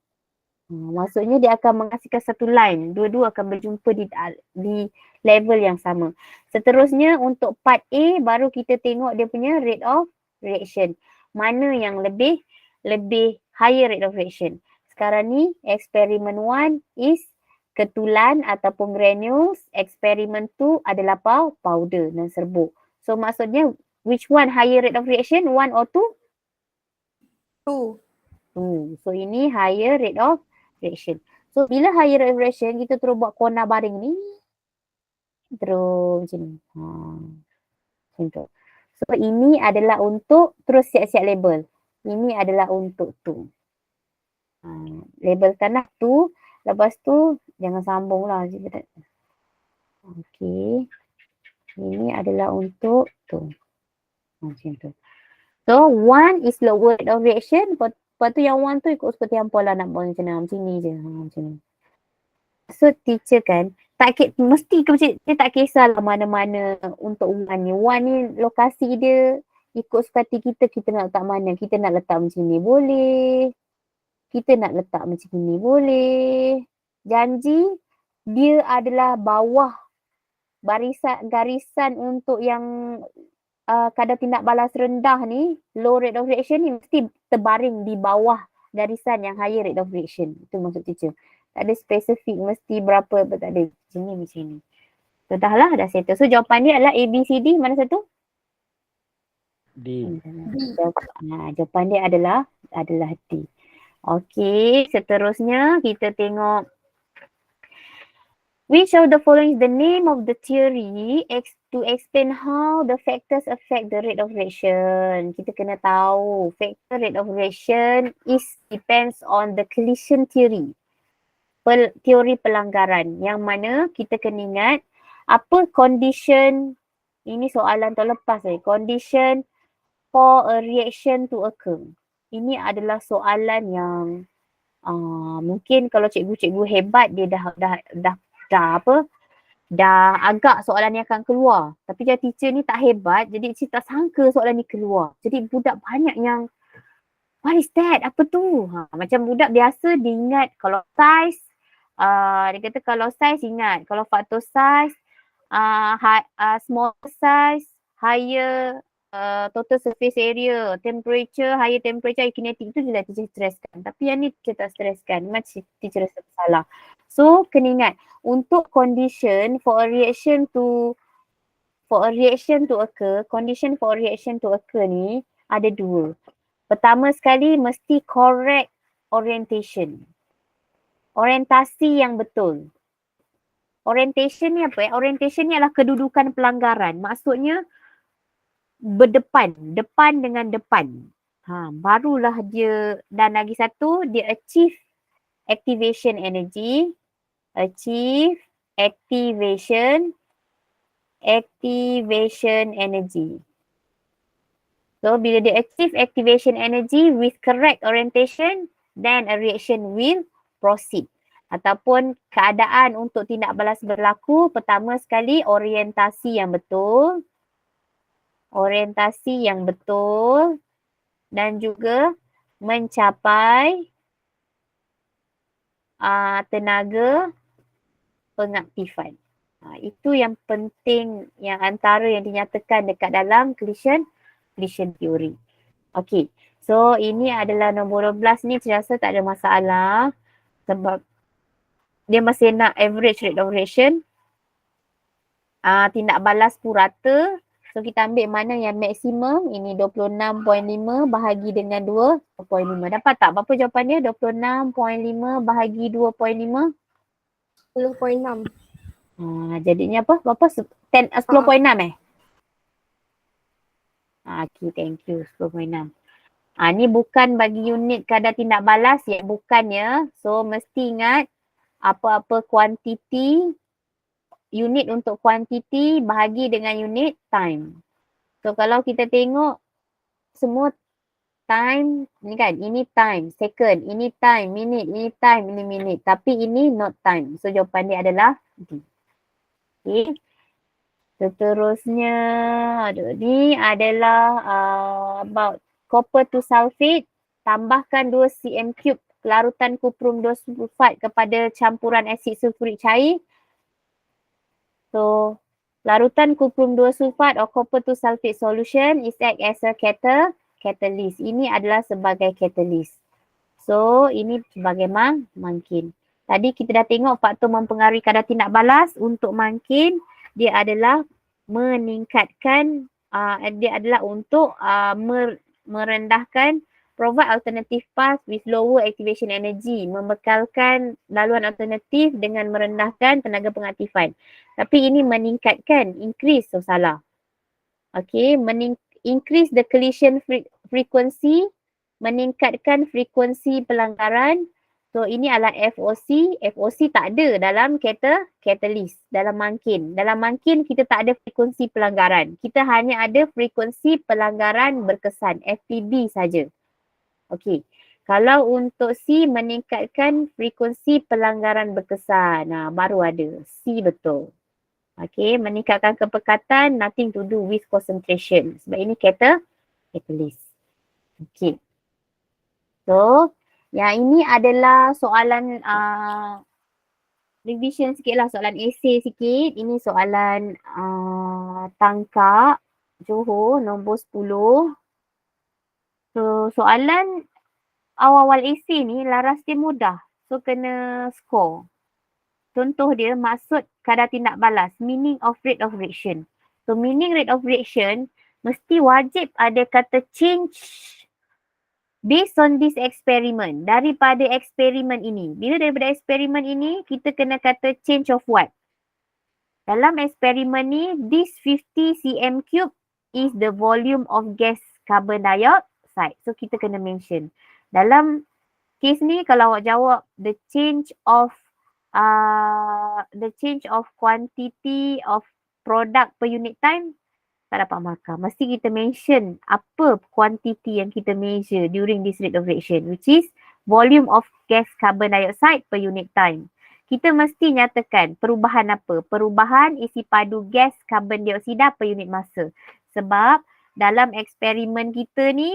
Maksudnya dia akan menghasilkan satu line. Dua-dua akan berjumpa di level yang sama. Seterusnya untuk part A baru kita tengok dia punya rate of reaction. Mana yang lebih higher rate of reaction. Sekarang ni eksperimen 1 is ketulan ataupun granules. Eksperimen 2 adalah powder dan serbuk. So maksudnya which one higher rate of reaction? 1 or 2? 2. So ini higher rate of reaction. So bila higher rate of reaction kita terus buat corner baring ni. Terus macam ni. Macam tu. So ini adalah untuk terus siap-siap label. Ini adalah untuk tu. Labelkanlah tu. Lepas tu jangan sambung lah. Okay. Ini adalah untuk tu. Macam tu. So 1 is lower rate of reaction. Lepas tu yang 1 tu ikut seperti hampa lah nak buat macam ni. Macam ni je. Macam ni. So teacher kan mesti dia tak kisahlah mana-mana untuk 1 ni. 1 ni lokasi dia ikut suka hati kita nak letak mana. Kita nak letak macam ni boleh. Kita nak letak macam ni boleh. Janji dia adalah bawah garisan untuk yang kadar tindak balas rendah ni, low rate of reaction ni mesti terbaring di bawah garisan yang higher rate of reaction. Itu maksud teacher. Tak ada spesifik mesti berapa, tak ada. Macam ni. So dah lah, dah settle. So jawapan dia adalah A, B, C, D. Mana satu? D. Jawapan dia adalah D. Okey, seterusnya kita tengok. Which of the following is the name of the theory to explain how the factors affect the rate of reaction? Kita kena tahu factor rate of reaction depends on the collision theory. Teori pelanggaran yang mana kita kena ingat apa condition, ini soalan tahun lepas condition for a reaction to occur. Ini adalah soalan yang mungkin kalau cikgu-cikgu hebat dia dah agak soalan ni akan keluar. Tapi dia teacher ni tak hebat, jadi teacher tak sangka soalan ni keluar. Jadi budak banyak yang what is that? Apa tu? Macam budak biasa dia ingat kalau size, dia kata kalau size ingat. Kalau faktor size, small size, higher total surface area, temperature, higher temperature, kinetic, itu je lah teacher stresskan. Tapi yang ni teacher tak stresskan. Macam teacher rasa salah. So kena ingat untuk condition for a reaction to occur, condition for a reaction to occur ni ada dua. Pertama sekali mesti correct orientation. Orientasi yang betul. Orientation ni apa? Orientation ni adalah kedudukan pelanggaran. Maksudnya berdepan, depan dengan depan. Barulah dia, dan lagi satu dia achieve activation energy. Achieve activation energy. So bila dia achieve activation energy with correct orientation, then a reaction will proceed. Ataupun keadaan untuk tindak balas berlaku, pertama sekali orientasi yang betul. Orientasi yang betul dan juga mencapai tenaga pengaktifan. Itu yang penting, yang antara yang dinyatakan dekat dalam collision theory. Okey. So ini adalah nombor 12 ni saya rasa tak ada masalah sebab dia masih nak average rate of reaction. Tindak balas purata. So kita ambil mana yang maksimum. Ini 26.5 bahagi dengan 2.5. Dapat tak? Berapa jawapan dia? 26.5 bahagi 2.5? 10.6. Jadinya apa? Berapa? 10.6 Okay, thank you. 10.6. Ni bukan bagi unit kadar tindak balas ya, bukan ya. So mesti ingat apa-apa kuantiti, unit untuk kuantiti bahagi dengan unit time. So kalau kita tengok semua time ni kan, ini time, second, ini time, minute, ini time, ini minute. Tapi ini not time. So jawapan dia adalah D. Okay. Seterusnya, ni adalah about copper to sulfate. Tambahkan 2 cm3 larutan kuprum 2 sulfat kepada campuran asid sulfurik cair. So, larutan kuprum 2 sulfat or copper to sulfate solution is act as a catalyst. Ini adalah sebagai catalyst. So, ini sebagai mangkin. Tadi kita dah tengok faktor mempengaruhi kadar tindak balas untuk mangkin. Dia adalah meningkatkan, dia adalah untuk merendahkan, provide alternative path with lower activation energy, membekalkan laluan alternatif dengan merendahkan tenaga pengaktifan. Tapi ini meningkatkan, increase, so salah. Okay, increase the collision frequency, meningkatkan frekuensi pelanggaran. So ini adalah FOC. FOC tak ada dalam catalyst, dalam mangkin. Dalam mangkin kita tak ada frekuensi pelanggaran. Kita hanya ada frekuensi pelanggaran berkesan, FPB saja. Okey. Kalau untuk C, meningkatkan frekuensi pelanggaran berkesan. Baru ada. C betul. Okey, meningkatkan kepekatan, nothing to do with concentration. Sebab ini catalyst. Okey. So, yang ini adalah soalan revision sikit lah, soalan esei sikit. Ini soalan Tangkak, Johor, nombor 10. So, soalan awal-awal esei ni laras dia mudah. So, kena score. Contoh dia, maksud kadar tindak balas, meaning of rate of reaction. So, meaning rate of reaction mesti wajib ada kata change based on this experiment. Daripada eksperimen ini. Bila daripada eksperimen ini, kita kena kata change of what? Dalam eksperimen ni, this 50 cm3 is the volume of gas carbon dioxide. So, kita kena mention. Dalam case ni, kalau awak jawab the change of quantity of product per unit time, tak dapat markah. Mesti kita mention apa quantity yang kita measure during this rate of reaction, which is volume of gas carbon dioxide per unit time. Kita mesti nyatakan perubahan apa? Perubahan isi padu gas karbon dioksida per unit masa. Sebab dalam eksperimen kita ni,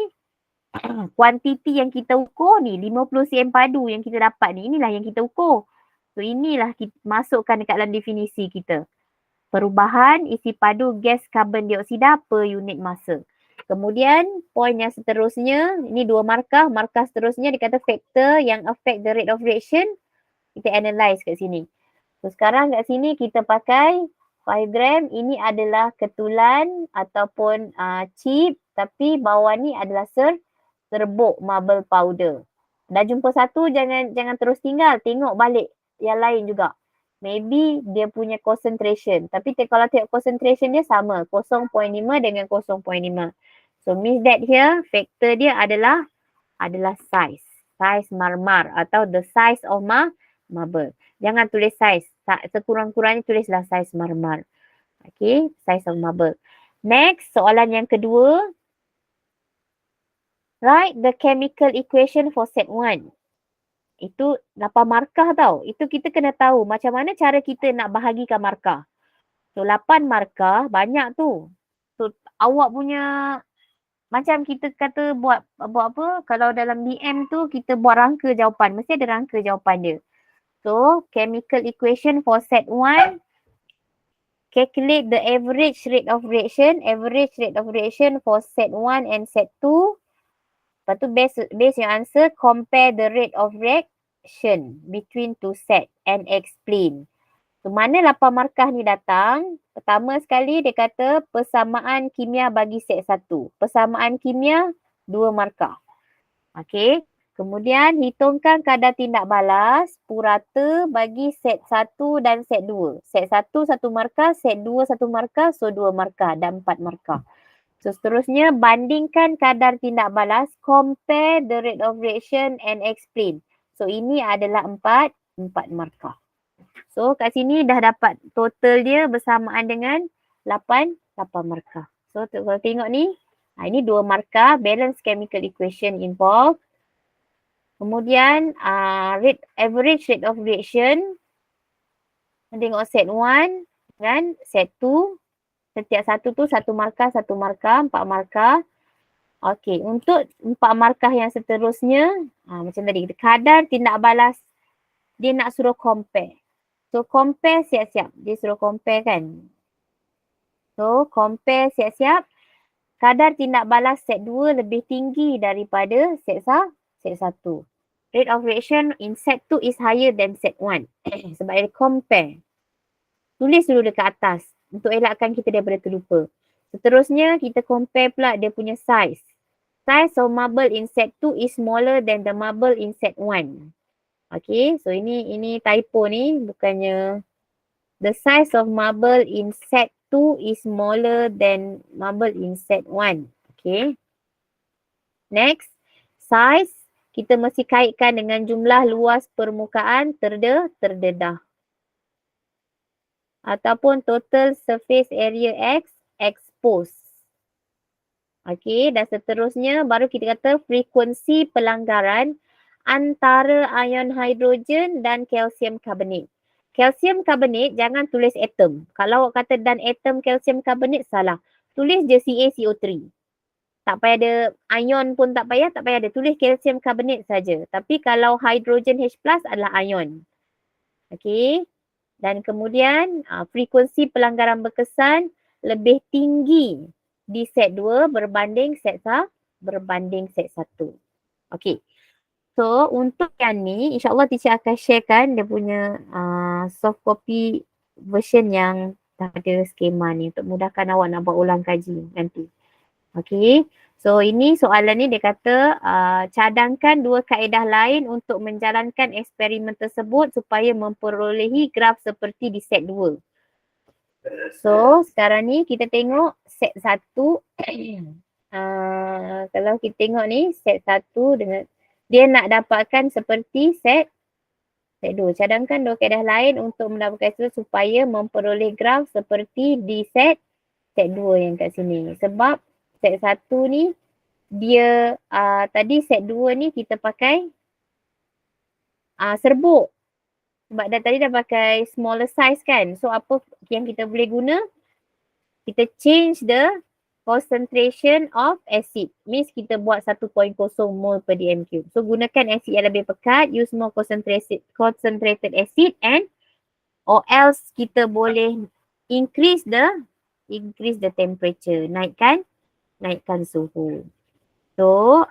kuantiti yang kita ukur ni, 50 cm padu yang kita dapat ni, inilah yang kita ukur. So inilah kita masukkan dekat dalam definisi kita. Perubahan isi padu gas karbon dioksida per unit masa. Kemudian poin yang seterusnya, ini 2 markah. Markah seterusnya dia kata faktor yang affect the rate of reaction. Kita analyse kat sini. So sekarang kat sini kita pakai 5 gram. Ini adalah ketulan ataupun chip. Tapi bawah ni adalah serbuk marble powder. Dah jumpa satu, jangan terus tinggal. Tengok balik yang lain juga. Maybe dia punya concentration. Tapi kalau tengok concentration dia sama. 0.5 dengan 0.5. So means that here factor dia adalah size. Size marmar atau the size of marble. Jangan tulis size. Sekurang-kurangnya tulislah size marmar. Okay, size of marble. Next, soalan yang kedua. Write the chemical equation for set 1. Itu 8 markah tau. Itu kita kena tahu macam mana cara kita nak bahagikan markah. So 8 markah banyak tu. So awak punya, macam kita kata buat apa, kalau dalam BM tu kita buat rangka jawapan. Mesti ada rangka jawapan dia. So chemical equation for set 1. Calculate the average rate of reaction. Average rate of reaction for set 1 and set 2. Lepas tu base your answer, compare the rate of reaction between two set and explain. So mana 8 markah ni datang? Pertama sekali dia kata persamaan kimia bagi set 1. Persamaan kimia 2 markah. Okey. Kemudian hitungkan kadar tindak balas purata bagi set 1 dan set 2. Set 1 1 markah, set 2 1 markah, so 2 markah dan 4 markah. So seterusnya bandingkan kadar tindak balas, compare the rate of reaction and explain. So ini adalah 4 markah. So kat sini dah dapat total dia bersamaan dengan 8 markah. So kalau tengok ni, ini 2 markah, balance chemical equation involved. Kemudian average rate of reaction. Tengok set 1 dan set 2. Setiap satu tu 1 markah, 1 markah, 4 markah. Okey, untuk 4 markah yang seterusnya, macam tadi, kadar tindak balas dia nak suruh compare. So compare siap-siap, dia suruh compare kan. So compare siap-siap, kadar tindak balas set 2 lebih tinggi daripada set 1. Rate of reaction in set 2 is higher than set 1. Sebab dia compare. Tulis dulu dekat atas untuk elakkan kita daripada terlupa. Seterusnya kita compare pula dia punya size. Size of marble in set 2 is smaller than the marble in set 1. Okay, so ini typo ni, bukannya the size of marble in set 2 is smaller than marble in set 1. Okay. Next, size kita mesti kaitkan dengan jumlah luas permukaan terdedah. Ataupun total surface area X exposed. Okey, dan seterusnya baru kita kata frekuensi pelanggaran antara ion hidrogen dan kalsium karbonat. Kalsium karbonat jangan tulis atom. Kalau awak kata dan atom kalsium karbonat salah. Tulis je CaCO3. Tak payah ada ion pun tak payah ada. Tulis kalsium karbonat saja. Tapi kalau hidrogen H+ adalah ion. Okey. Dan kemudian frekuensi pelanggaran berkesan lebih tinggi di set 2 berbanding set 1. Okey. So untuk yang ni insyaAllah teacher akan sharekan dia punya soft copy version yang dah ada skema ni untuk mudahkan awak nak buat ulang kaji nanti. Okey. So ini soalan ni dia kata cadangkan 2 kaedah lain untuk menjalankan eksperimen tersebut supaya memperolehi graf seperti di set 2. So sekarang ni kita tengok set 1. Kalau kita tengok ni set 1 dengan dia nak dapatkan seperti set 2. Cadangkan 2 kaedah lain untuk mendapatkan supaya memperoleh graf seperti di set 2 yang kat sini. Sebab set 1 ni dia tadi set 2 ni kita pakai serbuk. Sebab tadi dah pakai smaller size kan. So apa yang kita boleh guna? Kita change the concentration of acid. Means kita buat 1.0 mol per dm3. So gunakan acid yang lebih pekat, use more concentrated acid and or else kita boleh increase the temperature, naikkan suhu. So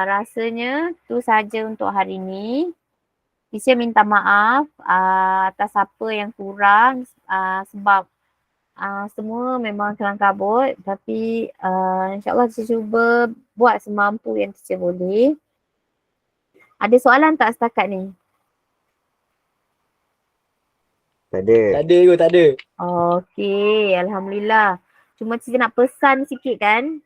rasanya tu saja untuk hari ni. Teacher minta maaf atas apa yang kurang sebab semua memang kelang kabut, tapi insyaAllah teacher cuba buat semampu yang teacher boleh. Ada soalan tak setakat ni? Tak ada. Tak ada. Okey, Alhamdulillah. Cuma teacher nak pesan sikit kan.